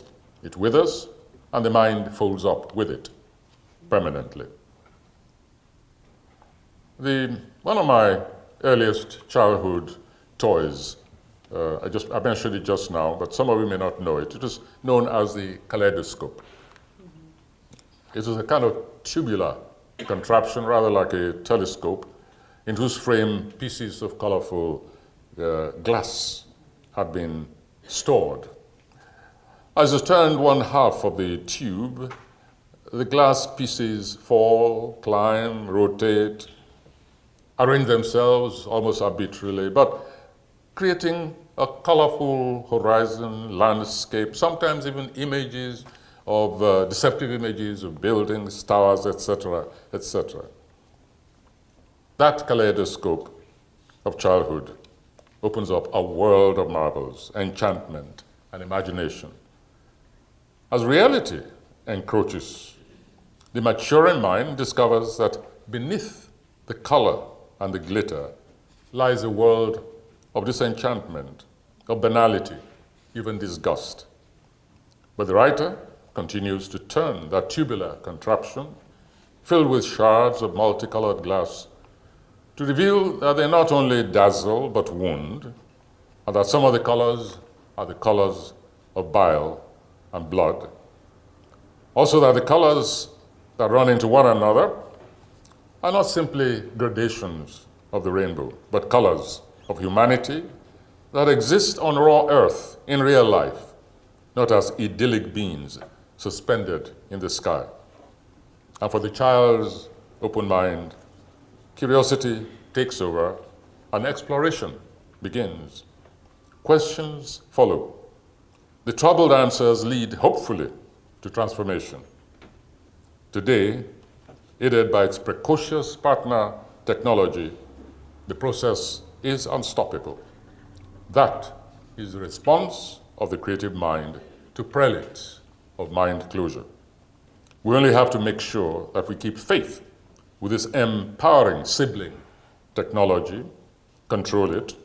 it withers, and the mind folds up with it permanently. One of my earliest childhood toys, I mentioned it just now, but some of you may not know it. It is known as the kaleidoscope. It is a kind of tubular contraption, rather like a telescope, in whose frame pieces of colorful glass had been stored. As you turned one half of the tube, the glass pieces fall, climb, rotate, arrange themselves almost arbitrarily, but creating a colorful horizon, landscape, sometimes even images of deceptive images of buildings, towers, etc., etc. That kaleidoscope of childhood opens up a world of marvels, enchantment, and imagination. As reality encroaches, the maturing mind discovers that beneath the color and the glitter lies a world of disenchantment, of banality, even disgust. But the writer continues to turn that tubular contraption, filled with shards of multicolored glass, to reveal that they not only dazzle but wound, and that some of the colors are the colors of bile and blood. Also that the colors that run into one another are not simply gradations of the rainbow, but colors of humanity that exist on raw earth in real life, not as idyllic beings suspended in the sky. And for the child's open mind, curiosity takes over and exploration begins. Questions follow. The troubled answers lead, hopefully, to transformation. Today, aided by its precocious partner technology, the process is unstoppable. That is the response of the creative mind to prelates of mind closure. We only have to make sure that we keep faith with this empowering sibling technology, control it,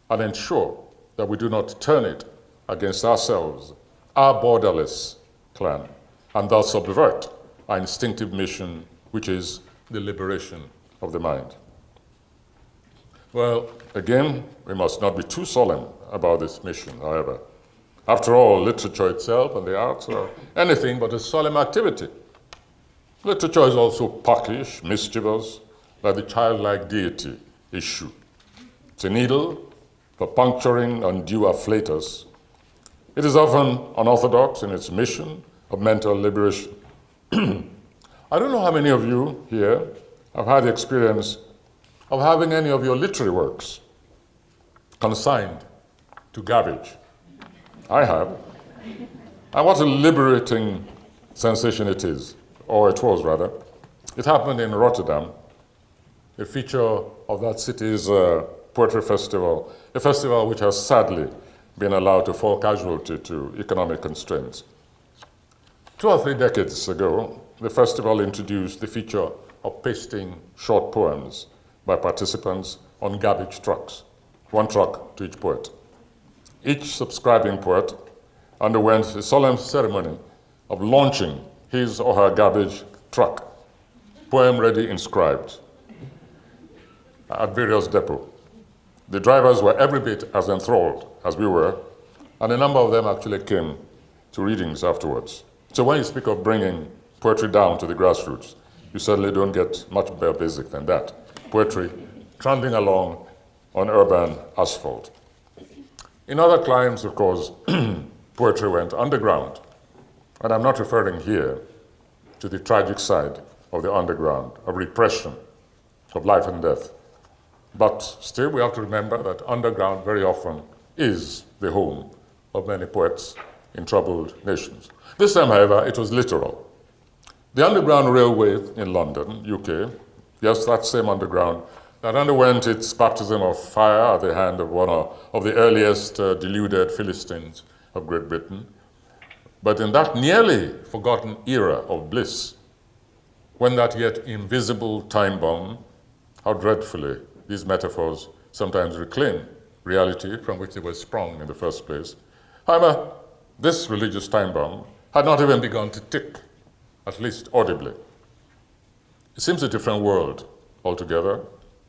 and ensure that we do not turn it against ourselves, our borderless clan, and thus subvert our instinctive mission, which is the liberation of the mind. Well, again, we must not be too solemn about this mission, however. After all, literature itself and the arts are anything but a solemn activity. Literature is also puckish, mischievous, like the childlike deity issue. It's a needle for puncturing undue afflatus. It is often unorthodox in its mission of mental liberation. I don't know how many of you here have had the experience of having any of your literary works consigned to garbage. I have. And what a liberating sensation it is, or it was rather. It happened in Rotterdam, a feature of that city's poetry festival, a festival which has sadly been allowed to fall casualty to economic constraints. 2 or 3 decades ago, the festival introduced the feature of pasting short poems by participants on garbage trucks, 1 truck to each poet. Each subscribing poet underwent a solemn ceremony of launching his or her garbage truck, poem ready inscribed, at various depots. The drivers were every bit as enthralled as we were, and a number of them actually came to readings afterwards. So when you speak of bringing poetry down to the grassroots, you certainly don't get much more basic than that. Poetry trundling along on urban asphalt. In other climes, of course, poetry went underground. And I'm not referring here to the tragic side of the underground, of repression, of life and death. But still, we have to remember that underground very often is the home of many poets in troubled nations. This time, however, it was literal. The Underground Railway in London, UK, yes, that same underground, that underwent its baptism of fire at the hand of one of the earliest deluded Philistines of Great Britain. But in that nearly forgotten era of bliss, when that yet invisible time bomb, how dreadfully these metaphors sometimes reclaim reality from which they were sprung in the first place. However, this religious time bomb had not even begun to tick, at least audibly. It seems a different world altogether.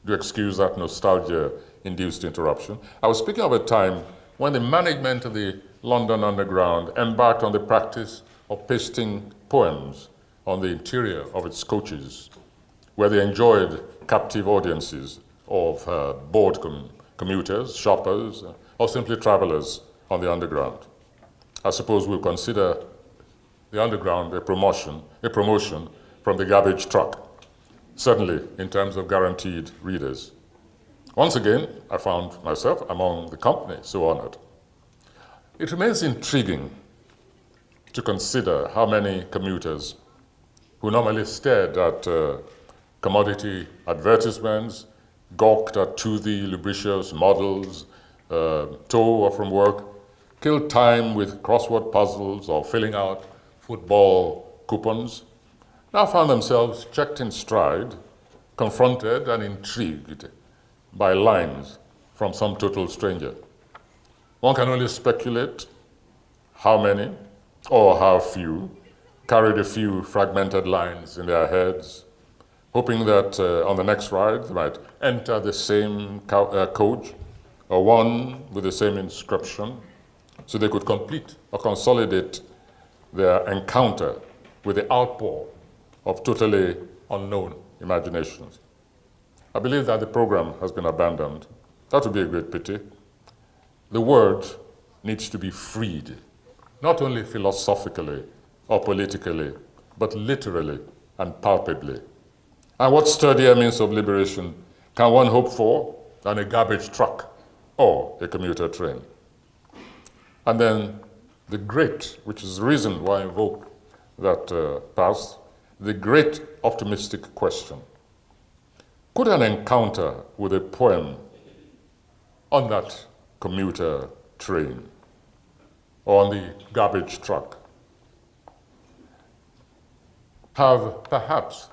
Do excuse that nostalgia-induced interruption. I was speaking of a time when the management of the London Underground embarked on the practice of pasting poems on the interior of its coaches, where they enjoyed captive audiences of bored commuters, shoppers, or simply travelers on the Underground. I suppose we'll consider the Underground a promotion from the garbage truck, certainly in terms of guaranteed readers. Once again, I found myself among the company so honored. It remains intriguing to consider how many commuters who normally stared at commodity advertisements, gawked at toothy, lubricious models, to or from work, killed time with crossword puzzles or filling out football coupons, now found themselves checked in stride, confronted and intrigued by lines from some total stranger. One can only speculate how many or how few carried a few fragmented lines in their heads, hoping that on the next ride they might enter the same coach or one with the same inscription, so they could complete or consolidate their encounter with the outpour of totally unknown imaginations. I believe that the program has been abandoned. That would be a great pity. The word needs to be freed, not only philosophically or politically, but literally and palpably. And what sturdier means of liberation can one hope for than a garbage truck or a commuter train? And then the great, which is the reason why I invoke that past, the great optimistic question. Could an encounter with a poem on that commuter train or on the garbage truck have perhaps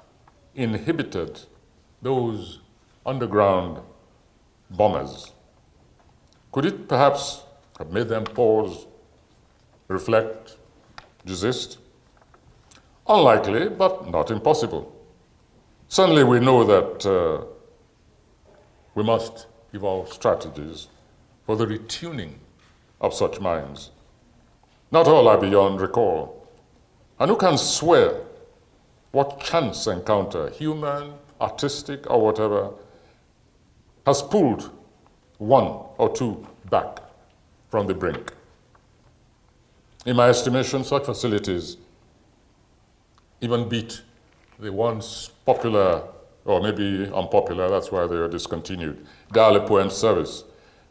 inhibited those underground bombers? Could it perhaps have made them pause, reflect, desist? Unlikely, but not impossible. Certainly we know that we must evolve strategies for the retuning of such minds. Not all are beyond recall. And who can swear what chance encounter, human, artistic, or whatever, has pulled one or two back from the brink? In my estimation, such facilities even beat the once popular, or maybe unpopular, that's why they are discontinued, Dial a Poem service,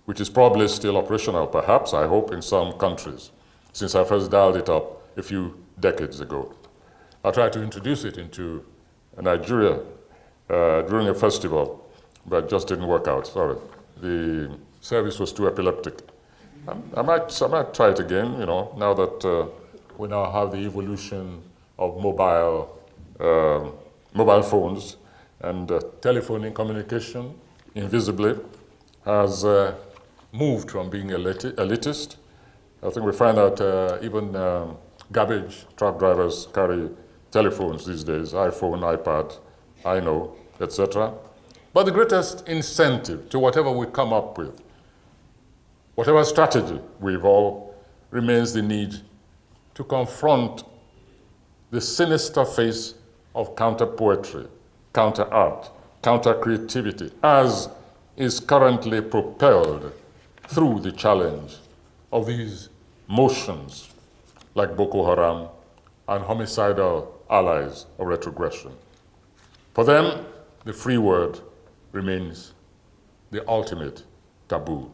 which is probably still operational, perhaps, I hope, in some countries, since I first dialed it up a few decades ago. I tried to introduce it into Nigeria during a festival, but it just didn't work out, sorry. The service was too epileptic. I might try it again, now that we now have the evolution of mobile phones and telephoning communication invisibly has moved from being elitist. I think we find that even garbage truck drivers carry telephones these days, iPhone, iPad, I know, etc. But the greatest incentive to whatever we come up with, whatever strategy we evolve, remains the need to confront the sinister face of counter-poetry, counter-art, counter-creativity, as is currently propelled through the challenge of these motions like Boko Haram and homicidal allies of retrogression. For them, the free word remains the ultimate taboo.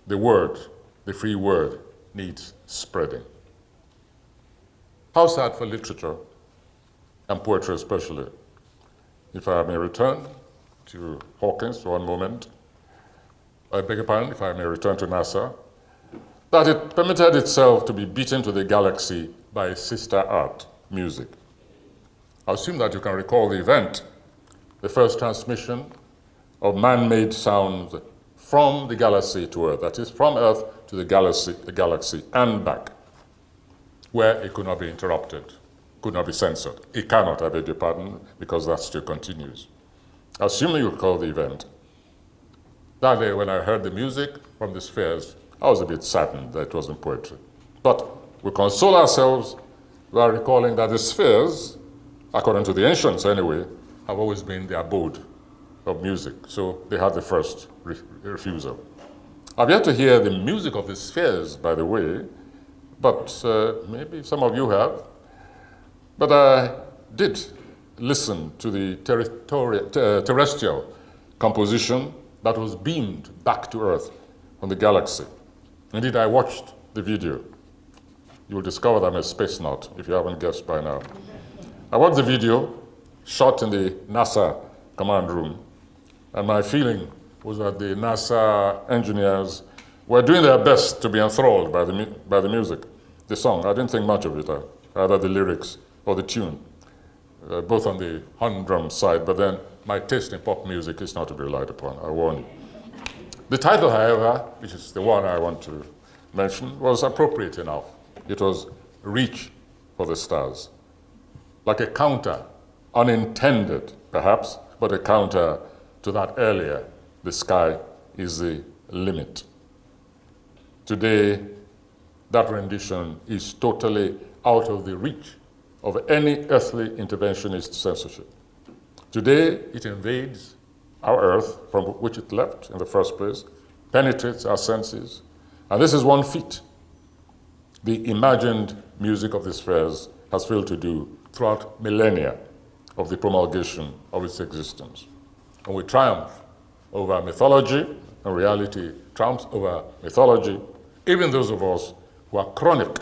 The word, the free word, needs spreading. How sad for literature, and poetry especially, if I may return to Hawkins for one moment, I beg your pardon, if I may return to NASA, that it permitted itself to be beaten to the galaxy by sister art, music. I assume that you can recall the event, the first transmission of man-made sounds from the galaxy to Earth, that is, from Earth to the galaxy and back, where it could not be interrupted, could not be censored. It cannot, I beg your pardon, because that still continues. Assuming you recall the event, that day when I heard the music from the spheres, I was a bit saddened that it wasn't poetry. But we console ourselves by recalling that the spheres, according to the ancients anyway, have always been the abode of music. So they had the first refusal. I've yet to hear the music of the spheres, by the way, but maybe some of you have. But I did listen to the terrestrial composition that was beamed back to Earth from the galaxy. Indeed, I watched the video. You will discover that I'm a space nut, if you haven't guessed by now. I watched the video, shot in the NASA command room, and my feeling was that the NASA engineers were doing their best to be enthralled by the music, the song. I didn't think much of it, either the lyrics or the tune, both on the humdrum side, but then my taste in pop music is not to be relied upon, I warn you. The title, however, which is the one I want to mention, was appropriate enough. It was Reach for the Stars. Like a counter, unintended perhaps, but a counter to that earlier, the sky is the limit. Today, that rendition is totally out of the reach of any earthly interventionist censorship. Today, it invades our earth from which it left in the first place, penetrates our senses, and this is one feat the imagined music of the spheres has failed to do throughout millennia of the promulgation of its existence. And we triumph over mythology, and reality triumphs over mythology. Even those of us who are chronic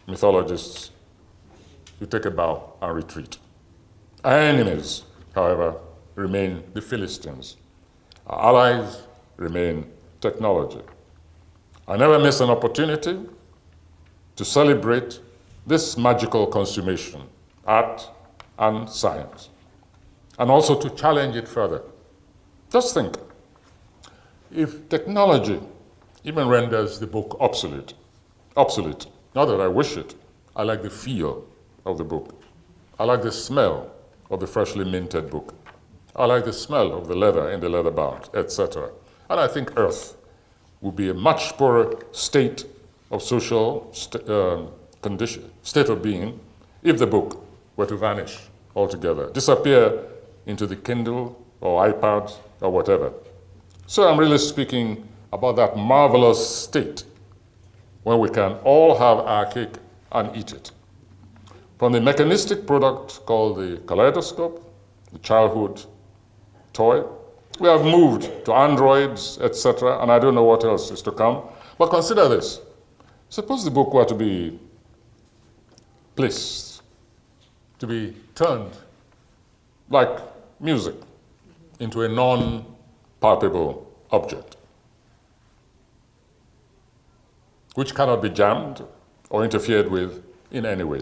mythologists, you take a bow and retreat. Our enemies, however, remain the Philistines. Our allies remain technology. I never miss an opportunity to celebrate this magical consummation, art and science, and also to challenge it further. Just think, if technology even renders the book obsolete, not that I wish it, I like the feel of the book. I like the smell of the freshly minted book. I like the smell of the leather in the leather bound, etc. And I think Earth would be a much poorer state of social condition, state of being, if the book were to vanish altogether, disappear into the Kindle or iPad or whatever. So I'm really speaking about that marvelous state when we can all have our cake and eat it. From the mechanistic product called the kaleidoscope, the childhood toy, we have moved to androids, etc., and I don't know what else is to come. But consider this. Suppose the book were to be placed, to be turned like music into a non-palpable object, which cannot be jammed or interfered with in any way.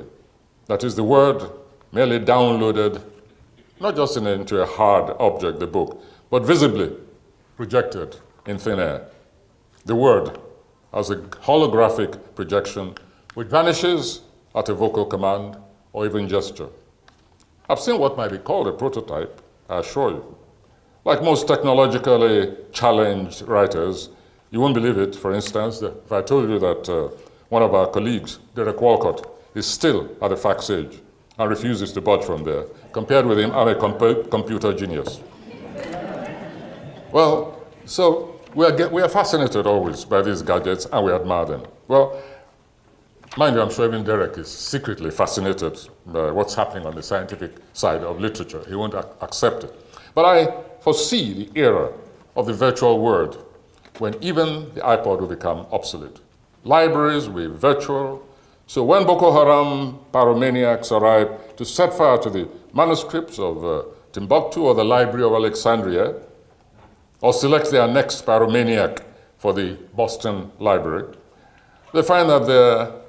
That is, the word merely downloaded, not just into a hard object, the book, but visibly projected in thin air. The word as a holographic projection which vanishes at a vocal command or even gesture. I've seen what might be called a prototype, I assure you. Like most technologically challenged writers, you won't believe it, for instance, that if I told you that one of our colleagues, Derek Walcott, is still at the fax age and refuses to budge from there. Compared with him, I'm a computer genius. Well, so we are fascinated always by these gadgets and we admire them. Well, mind you, I'm sure even Derek is secretly fascinated by what's happening on the scientific side of literature. He won't accept it. But I foresee the era of the virtual world when even the iPod will become obsolete. Libraries will be virtual. So when Boko Haram pyromaniacs arrive to set fire to the manuscripts of Timbuktu or the Library of Alexandria, or select their next pyromaniac for the Boston Library, they find that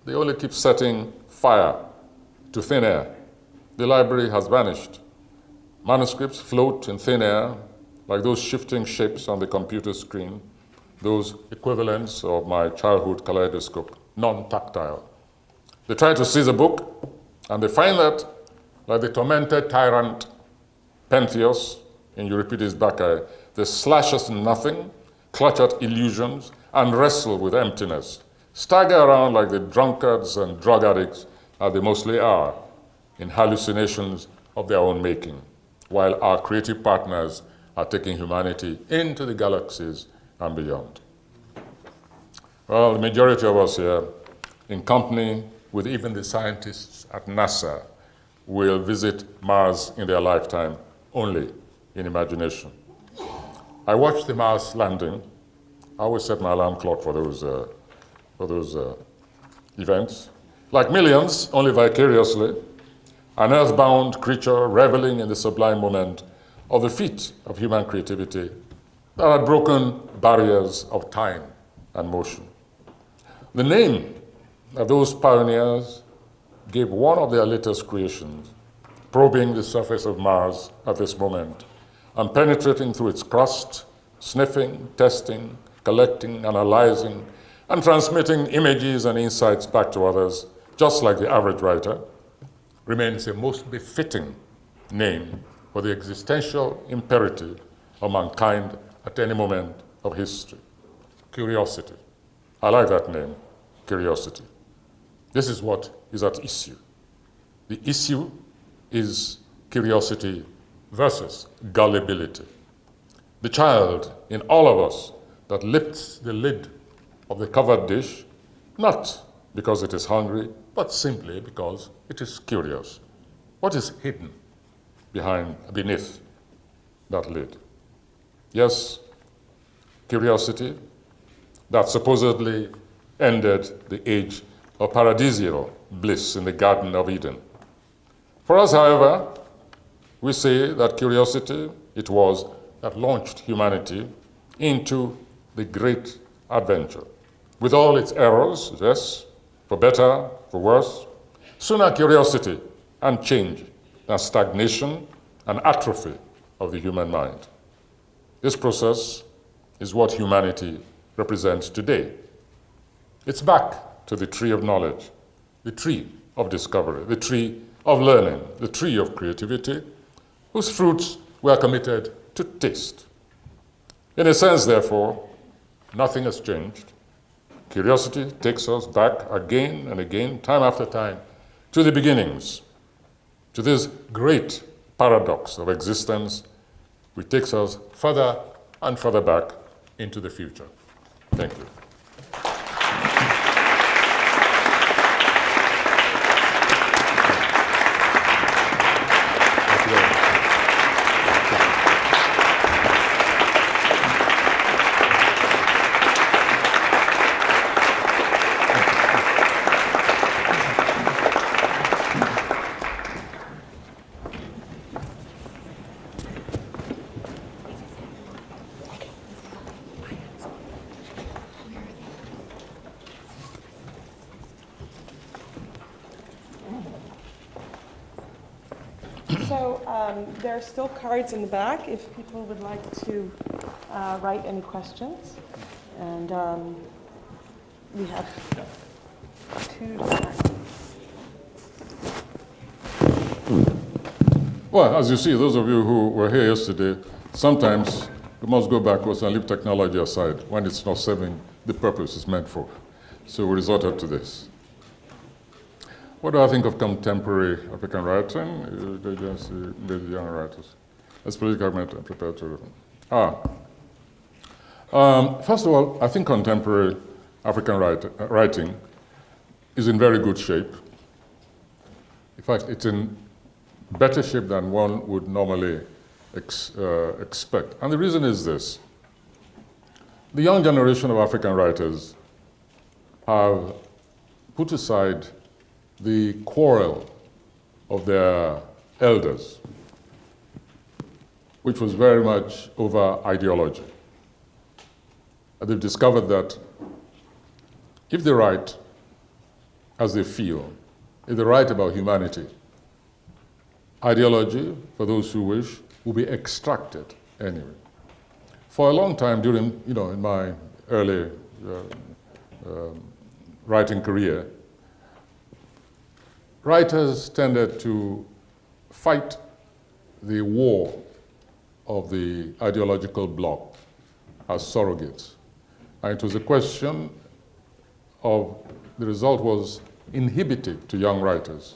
they only keep setting fire to thin air. The library has vanished. Manuscripts float in thin air like those shifting shapes on the computer screen, those equivalents of my childhood kaleidoscope, non-tactile. They try to seize a book, and they find that, like the tormented tyrant Pentheus in Euripides' Bacchae, they slash at nothing, clutch at illusions, and wrestle with emptiness, stagger around like the drunkards and drug addicts as they mostly are, in hallucinations of their own making, while our creative partners are taking humanity into the galaxies and beyond. Well, the majority of us here, in company with even the scientists at NASA, will visit Mars in their lifetime only in imagination. I watched the Mars landing. I always set my alarm clock for those events. Like millions, only vicariously, an earthbound creature reveling in the sublime moment of the feat of human creativity that had broken barriers of time and motion. The name of those pioneers gave one of their latest creations, probing the surface of Mars at this moment and penetrating through its crust, sniffing, testing, collecting, analyzing, and transmitting images and insights back to others, just like the average writer, remains a most befitting name for the existential imperative of mankind at any moment of history. Curiosity. I like that name, curiosity. This is what is at issue. The issue is curiosity versus gullibility. The child in all of us that lifts the lid of the covered dish, not because it is hungry, but simply because it is curious. What is hidden beneath that lid? Yes, curiosity that supposedly ended the age of paradisial bliss in the Garden of Eden. For us, however, we say that curiosity, it was that launched humanity into the great adventure. With all its errors, yes, for better, for worse, sooner curiosity and change than stagnation and atrophy of the human mind. This process is what humanity represents today. It's back to the tree of knowledge, the tree of discovery, the tree of learning, the tree of creativity, whose fruits we are committed to taste. In a sense, therefore, nothing has changed. Curiosity takes us back again and again, time after time, to the beginnings, to this great paradox of existence, which takes us further and further back into the future. Thank you. There are still cards in the back if people would like to write any questions. And we have 2 cards. Well, as you see, those of you who were here yesterday, sometimes we must go backwards and leave technology aside when it's not serving the purpose it's meant for. So we resorted to this. What do I think of contemporary African writing? The young writers. As political argument, I'm prepared to. First of all, I think contemporary African writing is in very good shape. In fact, it's in better shape than one would normally expect. And the reason is this. The young generation of African writers have put aside the quarrel of their elders, which was very much over ideology. And they've discovered that if they write as they feel, if they write about humanity, ideology, for those who wish, will be extracted anyway. For a long time during, in my early writing career, writers tended to fight the war of the ideological bloc as surrogates. And it was a question of, the result was inhibitive to young writers.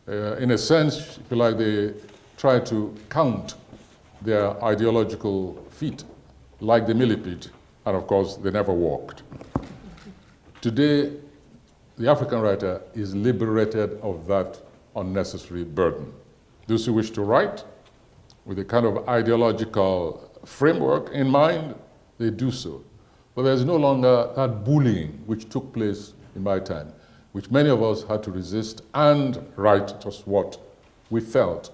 In a sense, if you like, they try to count their ideological feet like the millipede, and of course, they never walked. Today, the African writer is liberated of that unnecessary burden. Those who wish to write with a kind of ideological framework in mind, they do so. But there's no longer that bullying which took place in my time, which many of us had to resist and write just what we felt,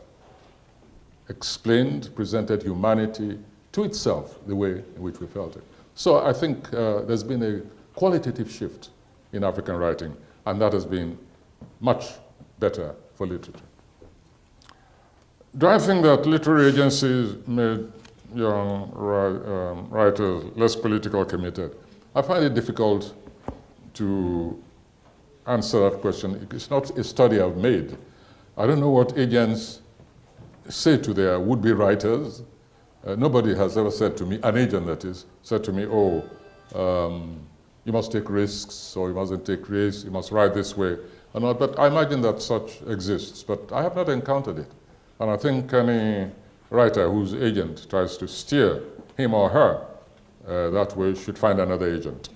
explained, presented humanity to itself the way in which we felt it. So I think there's been a qualitative shift in African writing, and that has been much better for literature. Do I think that literary agencies made young writers less politically committed? I find it difficult to answer that question. It's not a study I've made. I don't know what agents say to their would-be writers. Nobody has ever said to me, an agent that is, said to me, oh, you must take risks, or you mustn't take risks, you must write this way. And all, but I imagine that such exists, but I have not encountered it. And I think any writer whose agent tries to steer him or her that way should find another agent.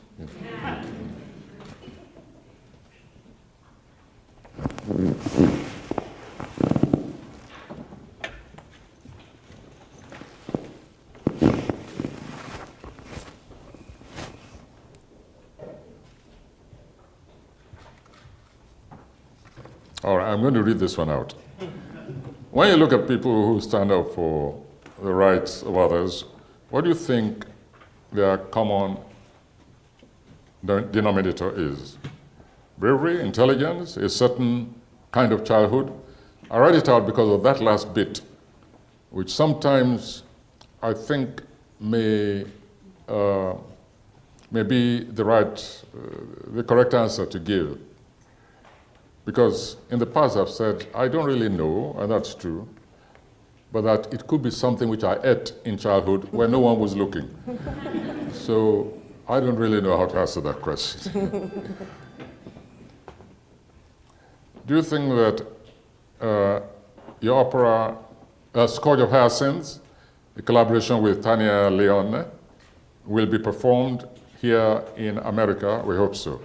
All right, I'm going to read this one out. When you look at people who stand up for the rights of others, what do you think their common denominator is? Bravery, intelligence, a certain kind of childhood? I write it out because of that last bit, which sometimes I think may be the correct answer to give. Because in the past I've said, I don't really know, and that's true, but that it could be something which I ate in childhood when no one was looking. So I don't really know how to answer that question. Do you think that your opera, Scourge of Hyacinths, a collaboration with Tania Leone, will be performed here in America? We hope so.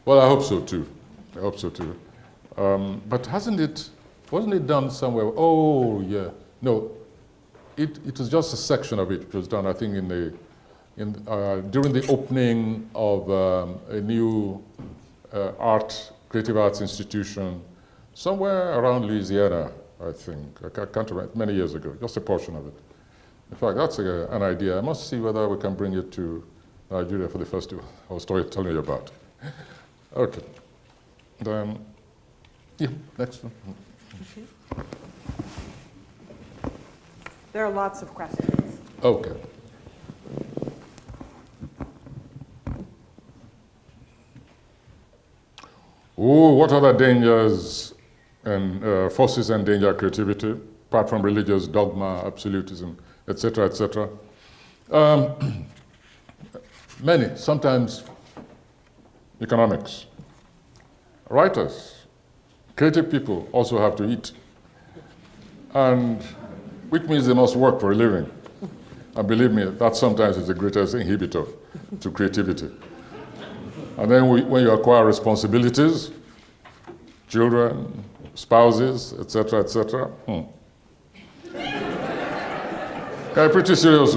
Well, I hope so too. I hope so too. But wasn't it done somewhere? Oh, yeah. No, it was just a section of it. It was done, I think, during the opening of a new creative arts institution somewhere around Louisiana, I think. I can't remember, many years ago, just a portion of it. In fact, that's an idea. I must see whether we can bring it to Nigeria for the festival I was telling you about. Okay. Then, yeah, next one. There are lots of questions. Okay. Oh, what other dangers and forces endanger creativity, apart from religious dogma, absolutism, etc., etc.? Many, sometimes economics. Writers, creative people also have to eat, and which means they must work for a living. And believe me, that sometimes is the greatest inhibitor to creativity. And then when you acquire responsibilities, children, spouses, etc., etc., pretty serious,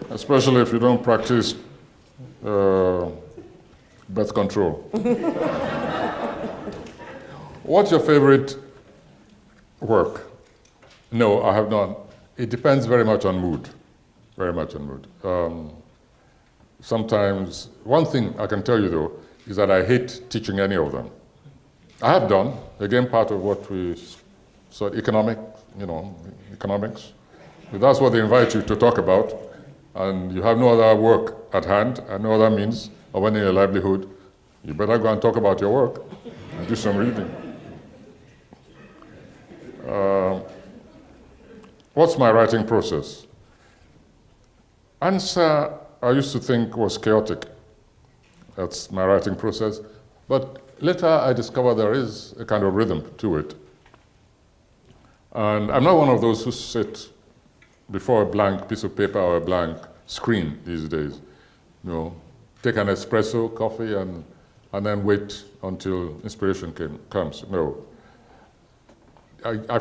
especially if you don't practice birth control. What's your favorite work? No, I have not. It depends very much on mood. Very much on mood. Sometimes, one thing I can tell you though, is that I hate teaching any of them. I have done, again, part of what we saw, economics. If that's what they invite you to talk about, and you have no other work at hand and no other means of earning a livelihood, you better go and talk about your work and do some reading. What's my writing process? Answer, I used to think was chaotic. That's my writing process. But later I discovered there is a kind of rhythm to it. And I'm not one of those who sit before a blank piece of paper or a blank screen these days. You know, take an espresso, coffee, and then wait until inspiration comes. No. I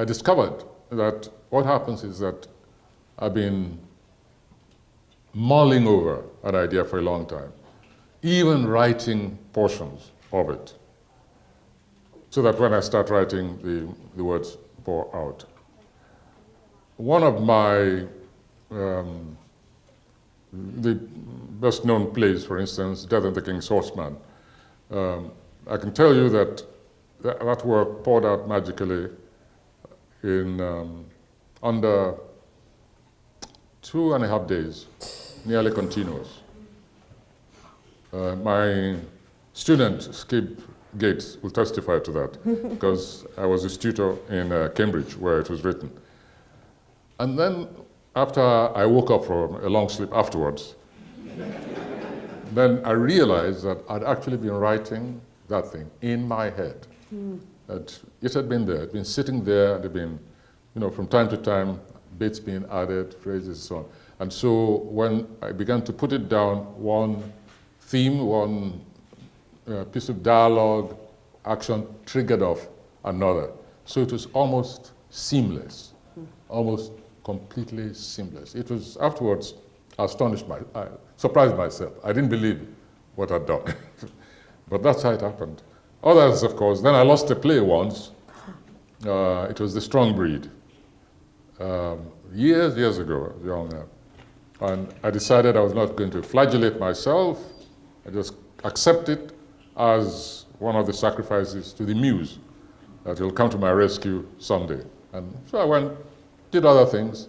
discovered that what happens is that I've been mulling over an idea for a long time, even writing portions of it, so that when I start writing, the words pour out. One of my the best known plays, for instance, Death and the King's Horseman. I can tell you that that work poured out magically in under 2.5 days, nearly continuous. My student, Skip Gates, will testify to that because I was his tutor in Cambridge where it was written. And then after I woke up from a long sleep afterwards, then I realized that I'd actually been writing that thing in my head. That it had been there, it had been sitting there, and had been, from time to time, bits being added, phrases, and so on. And so when I began to put it down, one theme, one piece of dialogue, action triggered off another. So it was almost seamless, almost completely seamless. It was afterwards I surprised myself. I didn't believe what I'd done. But that's how it happened. Others, of course, then I lost a play once. It was The Strong Breed. Years ago, young man. And I decided I was not going to flagellate myself. I just accept it as one of the sacrifices to the muse, that he'll come to my rescue someday. And so I went, did other things,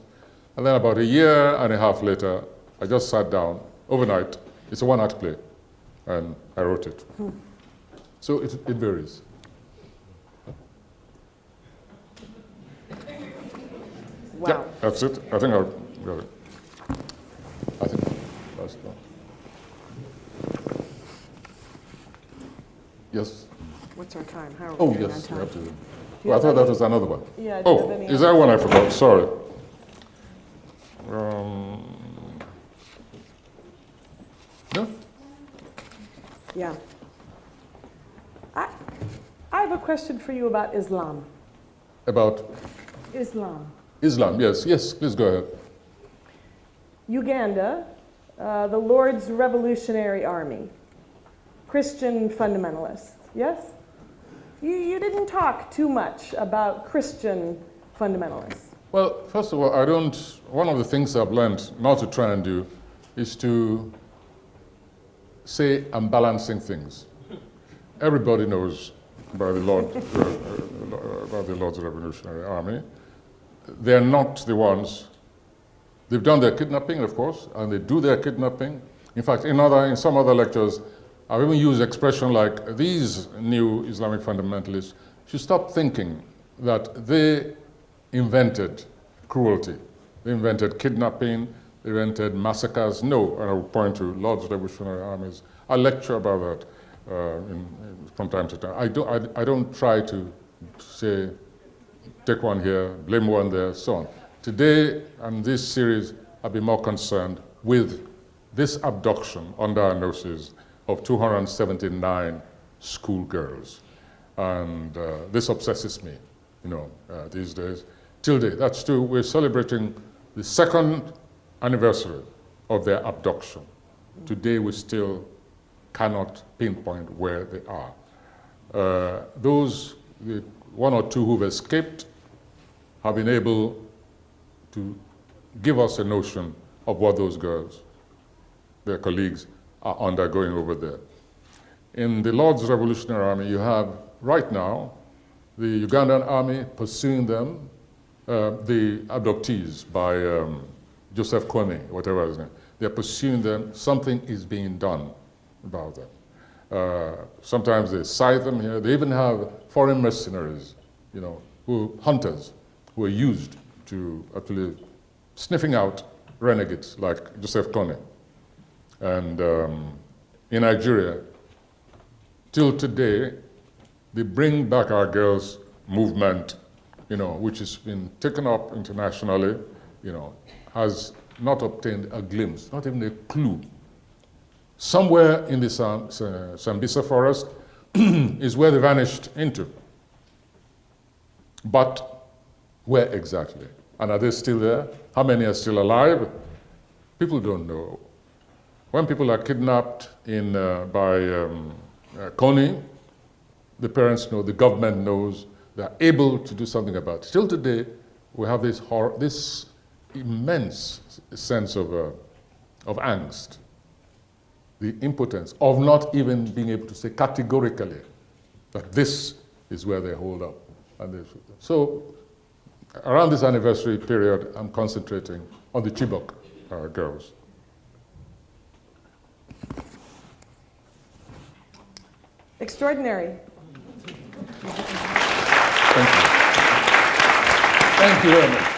and then about 1.5 years later, I just sat down overnight. It's a one-act play, and I wrote it. So it varies. Wow. Yeah, that's it. I think I'll got it. I think that's done. Yes. What's our time? How are we Oh, doing on yes. We time? have to. you Well, I have thought that any- was another one. Yeah, do you have Oh, any is that other- one I forgot? Sorry. No? Yeah. I have a question for you about Islam. About Islam. Islam, yes. Yes, please go ahead. Uganda, the Lord's Revolutionary Army, Christian fundamentalists, yes? You didn't talk too much about Christian fundamentalists. Well, first of all, one of the things I've learned not to try and do is to say I'm balancing things. Everybody knows about the Lord's Revolutionary Army. They're not the ones. They've done their kidnapping, of course, and they do their kidnapping. In fact, in some other lectures, I've even used expression like these new Islamic fundamentalists should stop thinking that they invented cruelty. They invented kidnapping, they invented massacres. No, and I will point to Lord's Revolutionary Armies. I lecture about that from time to time. I don't try to say, take one here, blame one there, so on. Today, and this series, I'll be more concerned with this abduction under our noses of 279 schoolgirls. And this obsesses me, these days. Till date, that's true. We're celebrating the 2nd anniversary of their abduction. Today, we still cannot pinpoint where they are. The 1 or 2 who've escaped have been able to give us a notion of what those girls, their colleagues, are undergoing over there. In the Lord's Revolutionary Army, you have, right now, the Ugandan army pursuing them, the abductees by Joseph Kony, whatever his name. They're pursuing them. Something is being done about them. Sometimes they cite them here. They even have foreign mercenaries, hunters, who are used to actually sniffing out renegades like Joseph Kony. And in Nigeria, till today, the Bring Back Our Girls movement, which has been taken up internationally, has not obtained a glimpse, not even a clue. Somewhere in the Sambisa forest is where they vanished into. But where exactly? And are they still there? How many are still alive? People don't know. When people are kidnapped by Kony, the parents know, the government knows, they're able to do something about it. Till today, we have this immense sense of angst, the impotence of not even being able to say categorically that this is where they hold up. So around this anniversary period, I'm concentrating on the Chibok girls. Extraordinary. Thank you. Thank you very much.